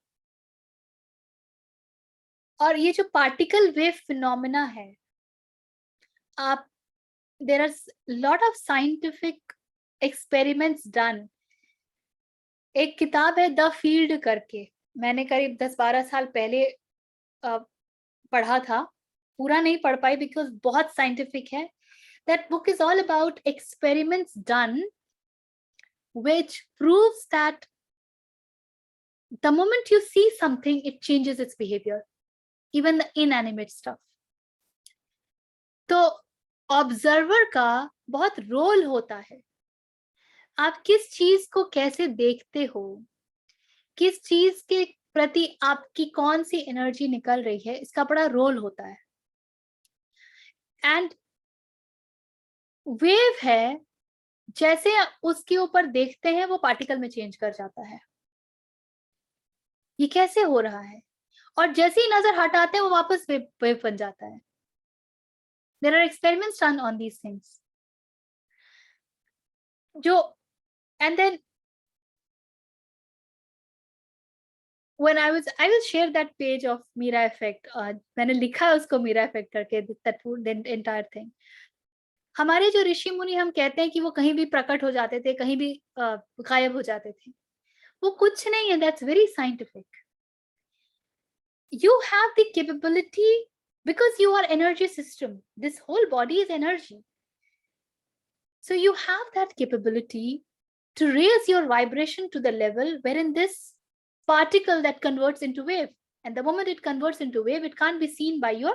और ये जो पार्टिकल वेव फिनोमेना है, आप there are lot of scientific experiments done. एक किताब है द फील्ड करके, मैंने करीब 10-12 साल पहले पढ़ा था, पूरा नहीं पढ़ पाई बिकॉज बहुत साइंटिफिक है. That book is all about experiments done which proves that the moment you see something, it changes its behavior, even the inanimate stuff. तो ऑब्जर्वर का बहुत रोल होता है. आप किस चीज को कैसे देखते हो, किस चीज के प्रति आपकी कौन सी एनर्जी निकल रही है, इसका बड़ा रोल होता है. एंड वेव है, जैसे उसके ऊपर देखते हैं वो पार्टिकल में चेंज कर जाता है. ये कैसे हो रहा है? और जैसे ही नजर हटाते हैं वो वापस वेव बन जाता है. There are experiments done on these things. जो and then when I will share that page of Meera effect. मैंने लिखा है उसको Meera effect करके, that entire thing. हमारे जो ऋषि मुनि हम कहते हैं कि वो कहीं भी प्रकट हो जाते थे, कहीं भी गायब हो जाते थे, वो कुछ नहीं है. That's very scientific. You have the capability because you are energy system. This whole body is energy. So you have that capability to raise your vibration to the level wherein this particle that converts into wave, and the moment it converts into wave, it can't be seen by your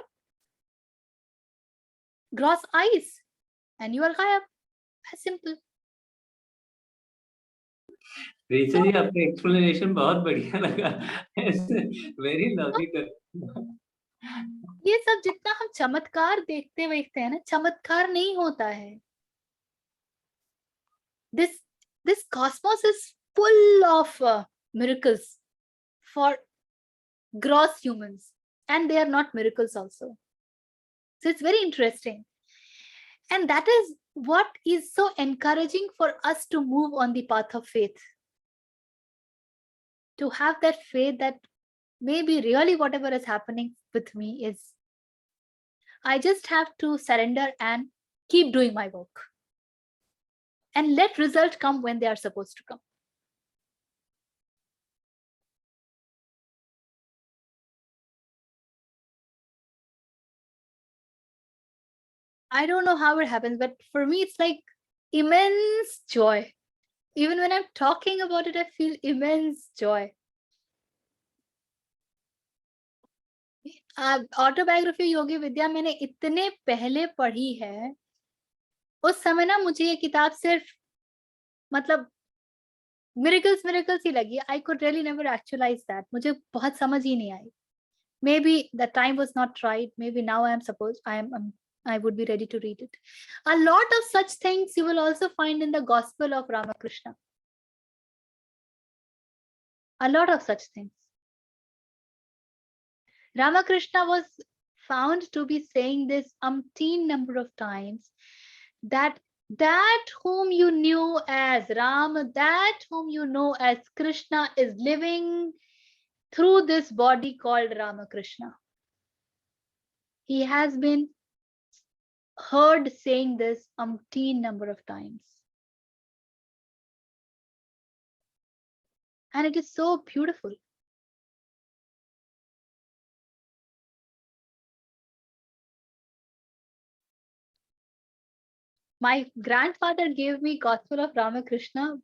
gross eyes, and you are gayab. As simple.
Richa जी, आपका explanation बहुत बढ़िया लगा. Very logical.
ये सब जितना हम चमत्कार देखते हैं ना, चमत्कार नहीं होता है. This cosmos is full of miracles for gross humans, and they are not miracles also. So it's very interesting, and that is what is so encouraging for us to move on the path of faith. To have that faith that maybe really whatever is happening with me is, I just have to surrender and keep doing my work and let result come when they are supposed to come. I don't know how it happens, but for me it's like immense joy. Even when I'm talking about it, I feel immense joy. Autobiography Yogi विद्या मैंने इतने पहले पढ़ी है, उस समय ना मुझे ये किताब सिर्फ मतलब मिरेकल्स ही लगी. I could really never actualize that. मुझे बहुत समझ ही नहीं आई. Maybe the time was not right. Maybe now I would be ready to read it. A lot of such things you will also find in the Gospel of Ramakrishna. A lot of such things. Ramakrishna was found to be saying this umpteen number of times, that whom you knew as Ram, that whom you know as Krishna is living through this body called Ramakrishna. He has been heard saying this umpteen number of times. And it is so beautiful. My grandfather gave me Gospel of Ramakrishna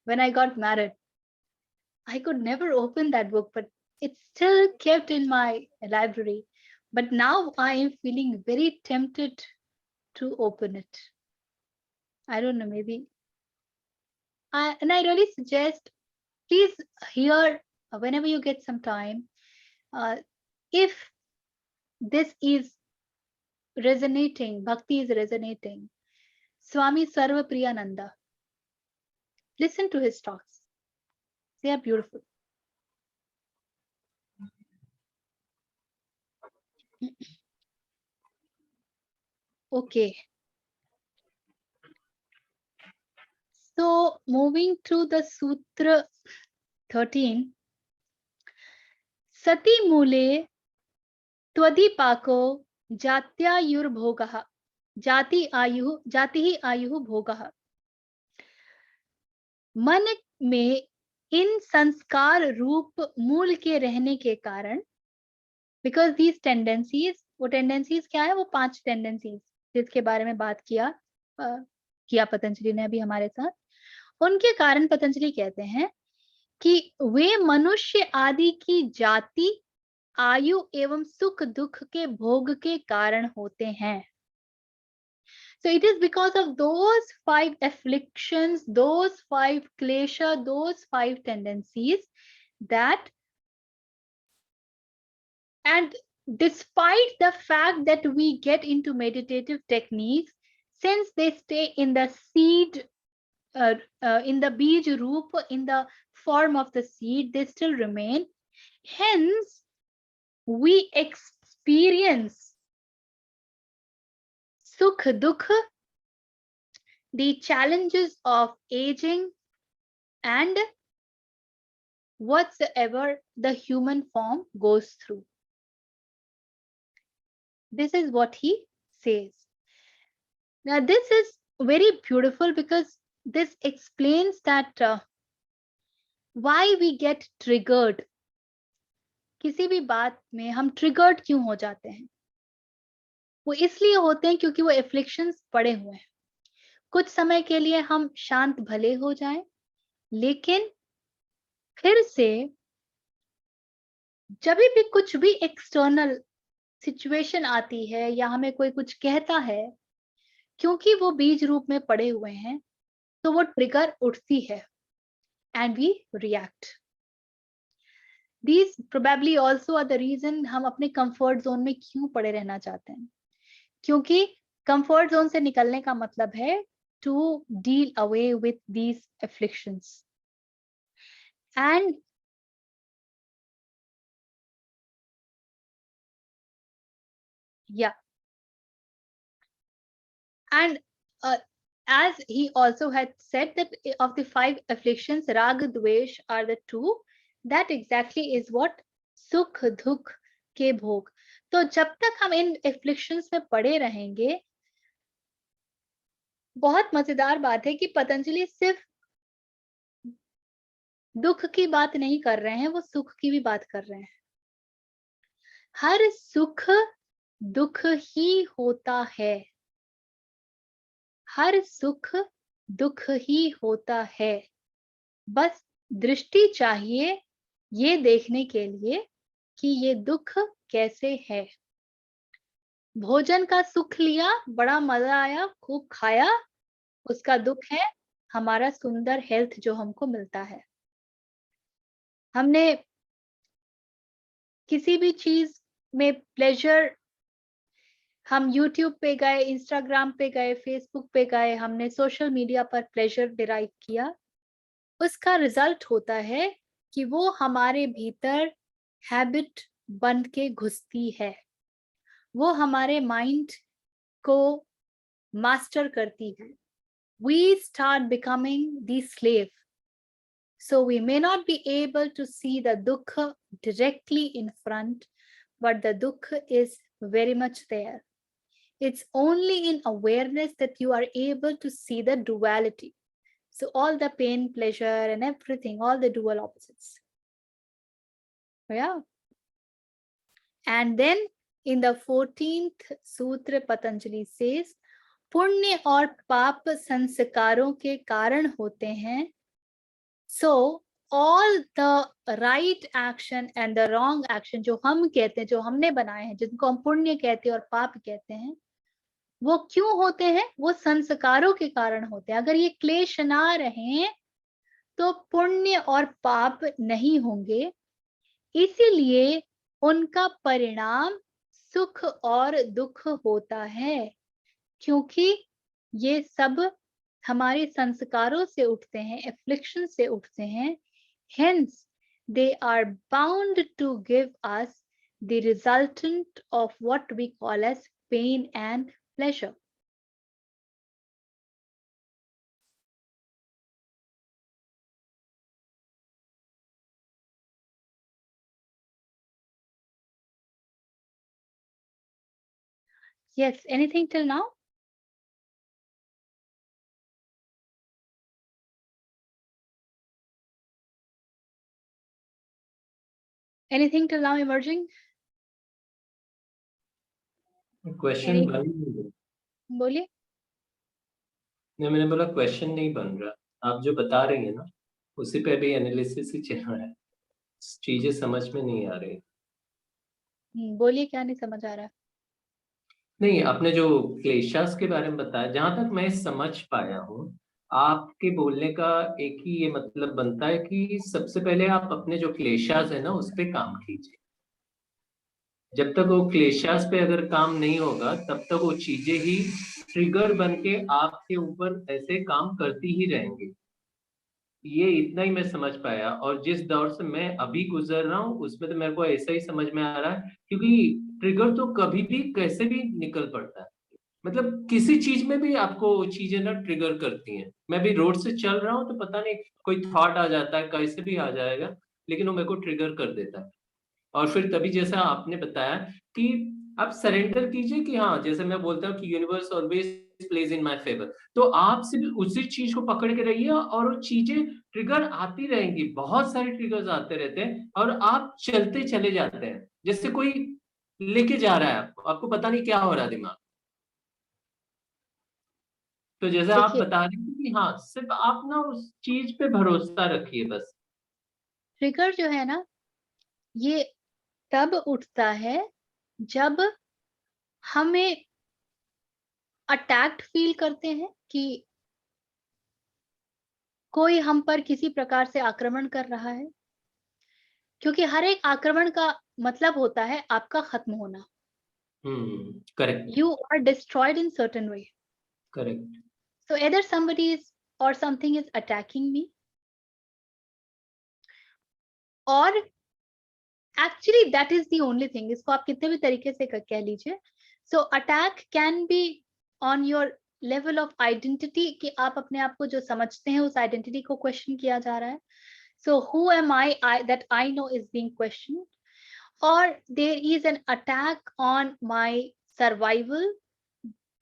when I got married. I could never open that book, but it's still kept in my library. But now I am feeling very tempted to open it. I don't know, maybe. And I really suggest, please hear whenever you get some time, if this is resonating, bhakti is resonating, Swami Sarva Priyananda, listen to his talks. They are beautiful. Okay. So moving through the Sutra 13, Sati Mule त्वदीपाको जात्यायुर्भोगः जाति ही आयु भोगः। मन में इन संस्कार रूप मूल के रहने के कारण, बिकॉज दीज टेंडेंसीज, वो टेंडेंसीज क्या है, वो 5 टेंडेंसीज जिसके बारे में बात किया पतंजलि ने अभी हमारे साथ, उनके कारण पतंजलि कहते हैं कि वे मनुष्य आदि की जाति, आयु एवं सुख दुख के भोग के कारण होते हैं। So it is because of those 5 afflictions, those 5 klesha, those 5 tendencies that, and despite the fact that we get into meditative techniques, since they stay in the seed, in the bij roop, in the form of the seed, they still remain. Hence, we experience sukh dukh, the challenges of aging, and whatsoever the human form goes through. This is what he says. Now, this is very beautiful because this explains that why we get triggered. किसी भी बात में हम triggered क्यों हो जाते हैं? वो इसलिए होते हैं क्योंकि वो एफ्लिक्शंस पड़े हुए हैं। कुछ समय के लिए हम शांत भले हो जाएं, लेकिन फिर से जब भी कुछ भी एक्सटर्नल सिचुएशन आती है या हमें कोई कुछ कहता है, क्योंकि वो बीज रूप में पड़े हुए हैं, तो वो ट्रिगर उठती है and we react. These probably also are the reason हम अपने कंफर्ट जोन में क्यों पड़े रहना चाहते हैं, क्योंकि कंफर्ट जोन से निकलने का मतलब है to deal away with these afflictions. And yeah, and as he also had said that of the 5 afflictions, rag dvesh are the 2. That exactly is what sukh dukh के भोग। तो जब तक हम इन afflictions में पड़े रहेंगे, बहुत मजेदार बात है कि पतंजलि सिर्फ दुख की बात नहीं कर रहे हैं, वो सुख की भी बात कर रहे हैं। हर सुख दुख ही होता है, हर सुख दुख ही होता है। बस दृष्टि चाहिए ये देखने के लिए कि ये दुख कैसे है। भोजन का सुख लिया, बड़ा मजा आया, खूब खाया, उसका दुख है हमारा सुंदर हेल्थ जो हमको मिलता है। हमने किसी भी चीज में प्लेजर, हम YouTube पे गए, इंस्टाग्राम पे गए, फेसबुक पे गए, हमने सोशल मीडिया पर प्लेजर डिराइव किया, उसका रिजल्ट होता है कि वो हमारे भीतर हैबिट बन के घुसती है, वो हमारे माइंड को मास्टर करती है। We start becoming the slave. So we may not be able to see the dukkha directly in front, but the dukkha is very much there. It's only in awareness that you are able to see the duality. So all the pain, pleasure, and everything, all the dual opposites. Yeah. And then in the 14th Sutra, Patanjali says, पुण्य और पाप संस्कारों के कारण होते हैं। So all the right action and the wrong action जो हम कहते हैं, जो हमने बनाए हैं, जिनको हम पुण्य कहते हैं और पाप कहते हैं, वो क्यों होते हैं? वो संस्कारों के कारण होते हैं। अगर ये क्लेश ना रहे तो पुण्य और पाप नहीं होंगे, इसीलिए उनका परिणाम सुख और दुख होता है, क्योंकि ये सब हमारे संस्कारों से उठते हैं, एफ्लिक्शन से उठते हैं। Hence they are bound to give us the resultant of what we call as pain and pleasure. Yes, anything till now? Anything till now emerging?
Question बन नहीं रहा।
बोलिए।
नहीं, मैंने बोला क्वेश्चन नहीं बन रहा, आप जो बता रही हैं ना उसी पे भी एनालिसिस ही चल रहा है, चीजें समझ में नहीं आ रही।
बोलिए, क्या नहीं समझ आ रहा है?
नहीं, आपने जो क्लेशास के बारे में बताया, जहां तक मैं समझ पाया हूँ, आपके बोलने का एक ही ये मतलब बनता है कि सबसे पहले आप अपने जो क्लेशास है ना उस पे काम कीजिए। जब तक वो क्लेशास पे अगर काम नहीं होगा तब तक वो चीजें ही ट्रिगर बन के आपके ऊपर ऐसे काम करती ही रहेंगी। ये इतना ही मैं समझ पाया, और जिस दौर से मैं अभी गुजर रहा हूँ उसमें तो मेरे को ऐसा ही समझ में आ रहा है, क्योंकि ट्रिगर तो कभी भी कैसे भी निकल पड़ता है। मतलब किसी चीज में भी आपको चीजें ना ट्रिगर करती हैं। मैं भी रोड से चल रहा हूँ तो पता नहीं कोई थॉट आ जाता है, कैसे भी आ जाएगा, लेकिन वो मेरे को ट्रिगर कर देता है। और फिर तभी जैसा आपने बताया कि आप सरेंडर कीजिए कि हाँ, जैसे मैं बोलता हूँ कि universe always plays in my favour, तो आप सिर्फ उसी चीज को पकड़ के रहिए और वो चीजें ट्रिगर आती रहेंगी, बहुत सारे ट्रिगर्स आते रहते हैं और आप चलते चले जाते हैं, जैसे कोई लेके जा रहा है आपको, आपको पता नहीं क्या हो रहा है दिमाग। तो जैसे आप
देखिए,
बता रहे थे कि हाँ, सिर्फ आप ना उस चीज पे भरोसा रखिए बस।
ट्रिगर जो है ना, ये तब उठता है जब हमें अटैक्ड फील करते हैं कि कोई हम पर किसी प्रकार से आक्रमण कर रहा है, क्योंकि हर एक आक्रमण का मतलब होता है आपका खत्म होना।
Correct.
You are destroyed in certain way.
Correct.
So either somebody is or something is attacking me, or actually that is the only thing. इसको आप कितने भी तरीके से कह लीजिए. So attack can be on your level of identity, कि आप अपने आप को जो समझते हैं उस identity को question किया जा रहा है. So who am I that I know is being questioned, or there is an attack on my survival,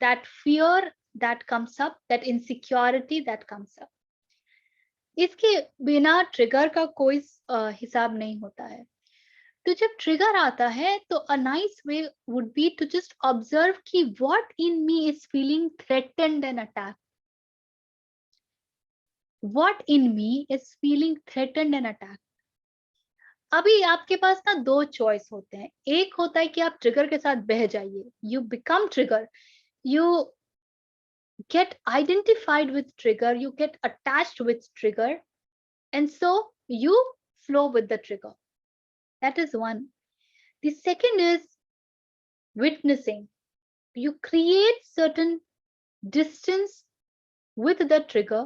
that fear that comes up, that insecurity that comes up. इसके बिना ट्रिगर का कोई हिसाब नहीं होता है. तो जब ट्रिगर आता है तो a nice way would be to just observe कि what in me is feeling threatened and attack. What in me is feeling threatened and attack. अभी आपके पास ना दो चॉइस होते हैं. एक होता है कि आप ट्रिगर के साथ बह जाइए, you become trigger, you get identified with trigger, you get attached with trigger, and so you flow with the trigger. That is one. The second is witnessing. You create certain distance with the trigger,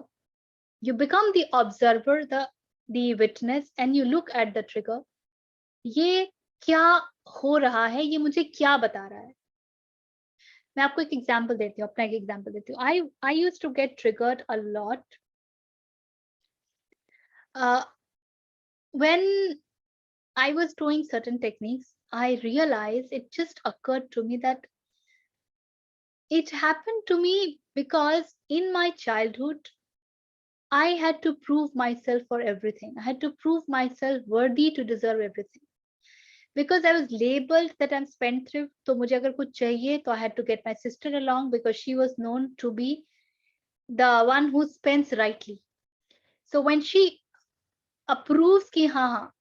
you become the observer, the witness, and you look at the trigger. ये क्या हो रहा है, ये मुझे क्या बता रहा है. मैं आपको एक एग्जांपल देती हूँ, अपना एक एग्जांपल देती हूँ. I used to get triggered a lot when I was doing certain techniques. I realized, it just occurred to me that it happened to me because in my childhood I had to prove myself for everything. I had to prove myself worthy to deserve everything, because I was labeled that I'm spendthrift. तो मुझे अगर कुछ चाहिए तो I had to get my sister along because she was known to be the one who spends rightly. So when she approves कि हाँ हाँ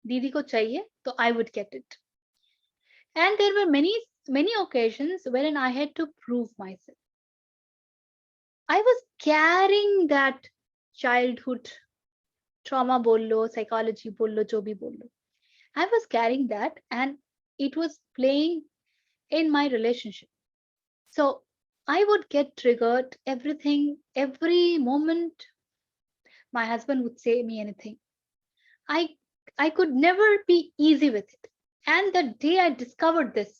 दीदी को चाहिए, तो I would get it. And there were many occasions wherein I had to prove myself. I was carrying that childhood trauma बोल लो, psychology बोल लो, जो भी बोल लो. I was carrying that and it was playing in my relationship. So I would get triggered everything, every moment my husband would say me anything. I could never be easy with it. And the day I discovered this,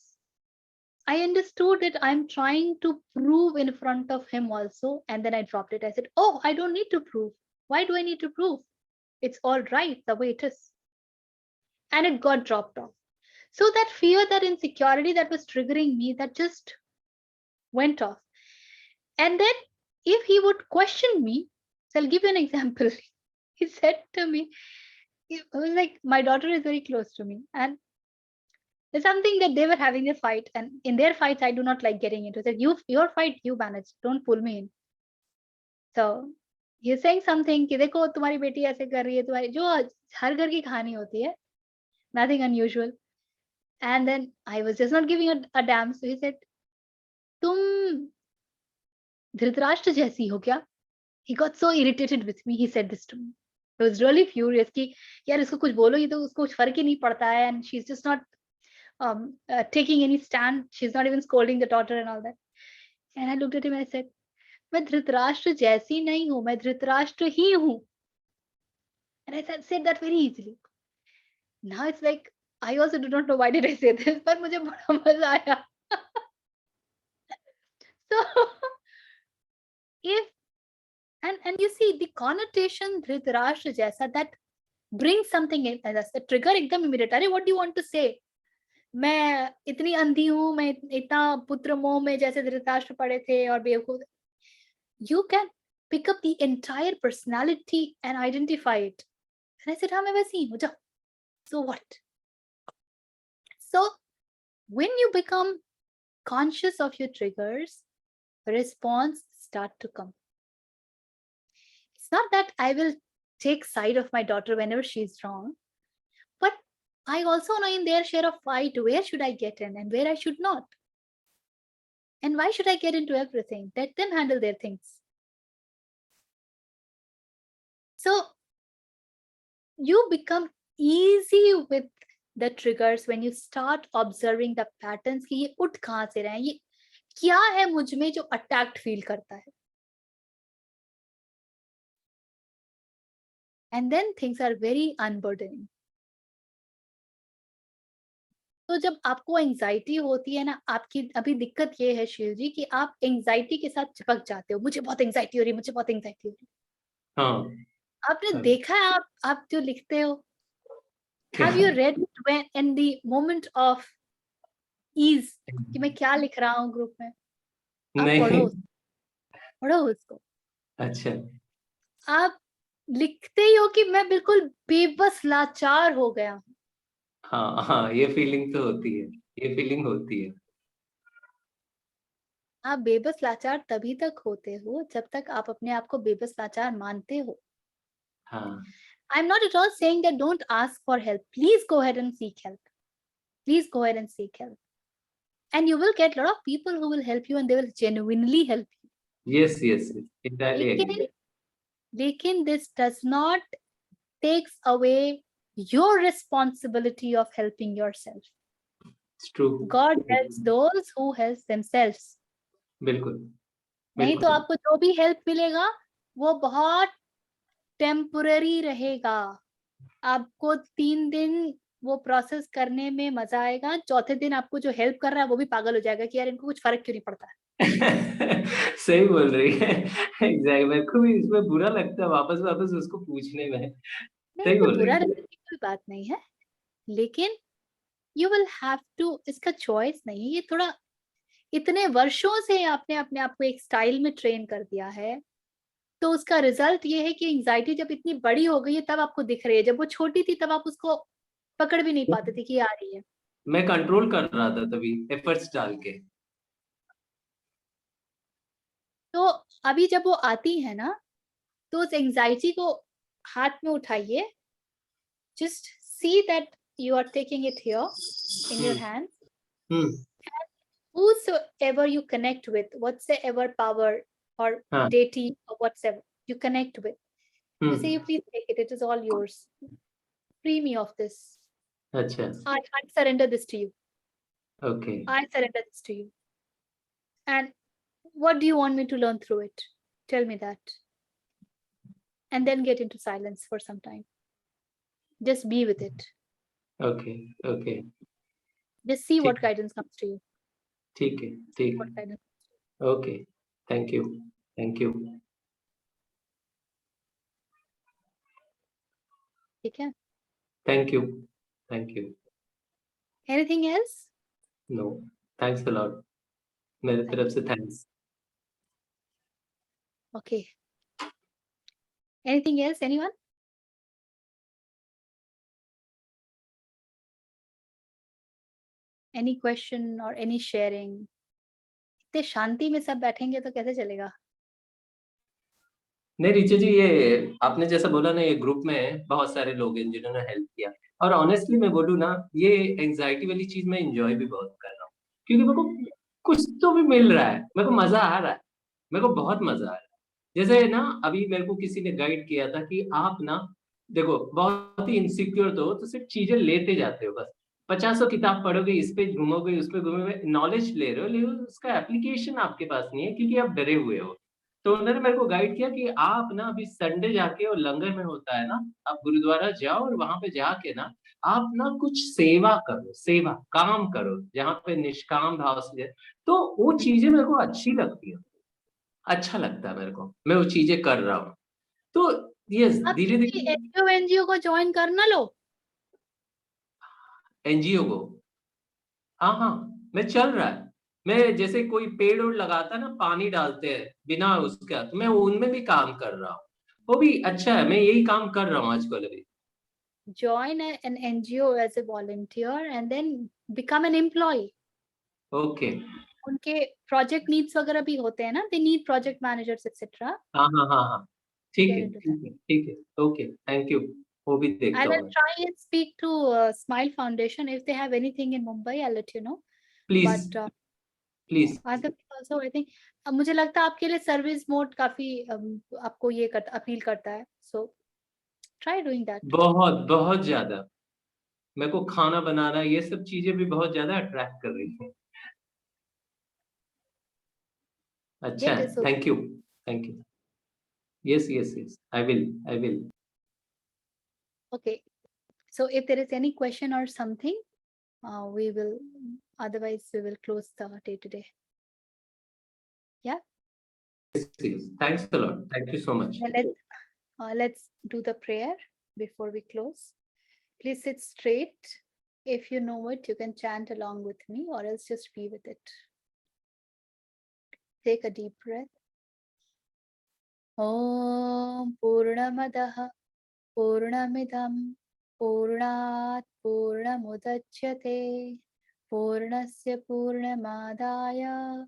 I understood that I'm trying to prove in front of him also. And then I dropped it. I said, oh, I don't need to prove. Why do I need to prove? It's all right the way it is. And it got dropped off. So that fear, that insecurity that was triggering me, that just went off. And then if he would question me, so I'll give you an example. He said to me, it was like, my daughter is very close to me. And there's something that they were having a fight. And in their fights, I do not like getting into it. Your fight, you manage. Don't pull me in. So he's saying something कि देखो तुम्हारी बेटी ऐसे कर रही है, तुम्हारी जो हर घर की कहानी होती है, nothing unusual. And then I was just not giving a damn. So he said, तुम धृतराष्ट्र जैसी हो क्या? He got so irritated with me. He said this to me. I was really furious कि यार इसको कुछ बोलो, ये तो उसको कुछ फर्क ही नहीं पड़ता है, and she's just not taking any stand. She's not even scolding the daughter and all that. And I looked at him and I said, मैं धृतराष्ट्र जैसी नहीं हूँ, मैं धृतराष्ट्र ही हूँ. And I said that very easily. Now it's like, I also do not know why did I say this, but मुझे बड़ा मजा आया. So if and you see the connotation Dhritarashtra जैसा, that brings something in as a trigger एकदम immediate. अरे what do you want to say? मैं इतनी अंधी हूँ, मैं इतना पुत्र मोह में जैसे धृतराष्ट्र पड़े थे और बेवकूफ. You can pick up the entire personality and identify it. And I said, हाँ मैं वैसी ही हूँ, जा. So what? So when you become conscious of your triggers, response start to come. It's not that I will take side of my daughter whenever she's wrong, but I also know in their share of fight, where should I get in and where I should not. And why should I get into everything? Let them handle their things. So you become easy with the triggers when you start observing the patterns कि ये उठ कहाँ से रहे हैं, ये क्या है मुझ में जो अटैक्ट फील करता है. And then things are very unburdening. तो जब आपको एंजाइटी होती है ना, आपकी अभी दिक्कत ये है शील जी कि आप एंजाइटी के साथ चिपक जाते हो. मुझे बहुत एंजाइटी हो रही है, मुझे बहुत एंजाइटी हो रही है.
हाँ.
आपने देखा है, आप जो लिखते हो, have you read it when in the moment of ease कि मैं क्या लिख रहा हूँ ग्रुप में? आप पढ़ो उसको.
अच्छा.
आप लिखते ही हो कि मैं बिल्कुल बेबस लाचार हो गया हूँ.
हाँ हाँ, ये फीलिंग तो होती है, ये फीलिंग होती है.
आप बेबस लाचार तभी तक होते हो जब तक आप अपने आप को बेबस लाचार मानते हो.
हाँ.
I'm not at all saying that don't ask for help. Please go ahead and seek help. Please go ahead and seek help. And you will get a lot of people who will help you and they will genuinely help you.
Yes, entirely agree.
Lekin this does not takes away your responsibility of helping yourself.
It's true.
God helps those who help themselves.
बिल्कुल.
नहीं तो आपको जो भी help मिलेगा वो बहुत temporary रहेगा. आपको 3 दिन वो प्रोसेस करने में मजा आएगा. चौथे दिन आपको जो हेल्प कर रहा है वो भी पागल हो जाएगा कि यार इनको कुछ फर्क क्यों नहीं पड़ता है.
सही बोल रही है. एग्जैक्टली. मेरे को भी इसमें बुरा लगता है वापस उसको पूछने में.
नहीं तो बुरा लगने की कोई बात नहीं है, लेकिन यू विल हैव टू, इसका चॉइस नहीं. ये थोड़ा इतने वर्षों से आपने अपने आप को एक स्टाइल में ट्रेन कर दिया है, तो उसका रिजल्ट ये है कि एंजाइटी जब इतनी बड़ी हो गई है तब आपको दिख रही है. जब वो छोटी थी तब आप उसको पकड़ भी नहीं पाते थे कि आ रही है.
मैं कंट्रोल कर रहा था तभी एफर्ट्स डाल के.
तो अभी जब वो आती है ना, तो उस एंजाइटी को हाथ में उठाइए. Just see that you are taking it here in your hands. Whosoever you connect with, whatsoever power or deity or whatsoever you connect with, you say, you please take it. It is all yours. Free me of this.
अच्छा.
I surrender this to you.
Okay.
I surrender this to you. And what do you want me to learn through it? Tell me that. And then get into silence for some time. Just be with it.
Okay.
Just see what
ठीक है,
guidance comes to you.
ठीक है,
See
ठीक
what
है,
guidance.
Okay, thank you, thank you.
ठीक है?
Thank you, thank you.
Anything else?
No, thanks a lot, मेरे
Thank
तरफ
you.
से thanks.
Okay. Anything else? Anyone? Any question or any sharing? इतने शांति में सब बैठेंगे तो कैसे चलेगा?
नहीं ऋचा जी, ये आपने जैसा बोला ना, ये ग्रुप में बहुत सारे लोग हैं जिन्होंने हेल्प किया, और ऑनेस्टली मैं बोलूँ ना, ये एंजाइटी वाली चीज मैं एंजॉय भी बहुत कर रहा हूँ, क्योंकि मेरे को कुछ तो भी मिल रहा है, मेरे को मजा आ रहा है, मेरे को बहुत मजा आ रहा है। जैसे ना अभी मेरे को किसी ने गाइड किया था कि आप ना देखो बहुत ही इनसिक्योर तो सिर्फ चीजें लेते जाते हो, बस 50 किताब पढ़ोगे, इस पे घूमोगे, उस पे घूमोगे, नॉलेज ले रहे हो, लेकिन उसका एप्लीकेशन आपके पास नहीं है क्योंकि आप डरे हुए हो। तो उन्होंने मेरे को गाइड किया कि आप ना अभी संडे जाके, और लंगर में होता है ना, आप गुरुद्वारा जाओ और वहां पे जाके ना आप ना कुछ सेवा करो, सेवा काम करो, जहाँ पे निष्काम भाव से, तो वो चीजें मेरे को अच्छी लगती है, अच्छा लगता है मेरे को, मैं वो चीजें कर रहा हूँ। तो ये
आप
धीरे
किसी
धीरे
एनजीओ को ज्वाइन करना लो।
एनजीओ को, हाँ हाँ, मैं चल रहा है, मैं जैसे कोई पेड़ ओड़ लगाता है ना, पानी डालते हैं बिना उसका, तो मैं उनमें भी काम कर रहा हूँ, वो भी अच्छा है, मैं यही काम कर रहा हूँ आजकल अभी।
Join an NGO as a volunteer and then become an employee.
Okay,
उनके प्रोजेक्ट नीड्स वगैरह भी होते हैं ना, they need project managers etc.
हाँ हाँ हाँ हाँ, ठीक
Get
है,
into that.
ठीक है, ठीक है, ओके, थैंक यू, वो भी देखता
I'll
हूँ मैं।
try and speak to Smile Foundation if they have anything in Mumbai. I'll let you know.
Please
But
please,
other people also I think मुझे लगता है आपके लिए सर्विस मोड काफी आपको ये करता अपील करता है. So try doing that.
बहुत बहुत ज्यादा, मेरे को खाना बनाना ये सब चीजें भी बहुत ज्यादा अट्रैक्ट कर रही हैं। अच्छा
Get
है,
associated.
Thank you, thank you, yes yes yes, I will, I will.
Okay. So if there is any question or something, we will, otherwise we will close the day today. Yeah.
Thanks a lot, thank you so much.
Let's do the prayer before we close. Please sit straight. If you know it, you can chant along with me, or else just be with it. Take a deep breath. Om Purnamadah Purnamidam Purnat Purnamudachyate Purnasya Purnamadaya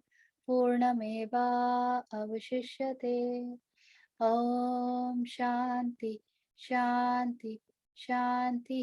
Purnameva Avashishyate. Om Shanti Shanti Shanti.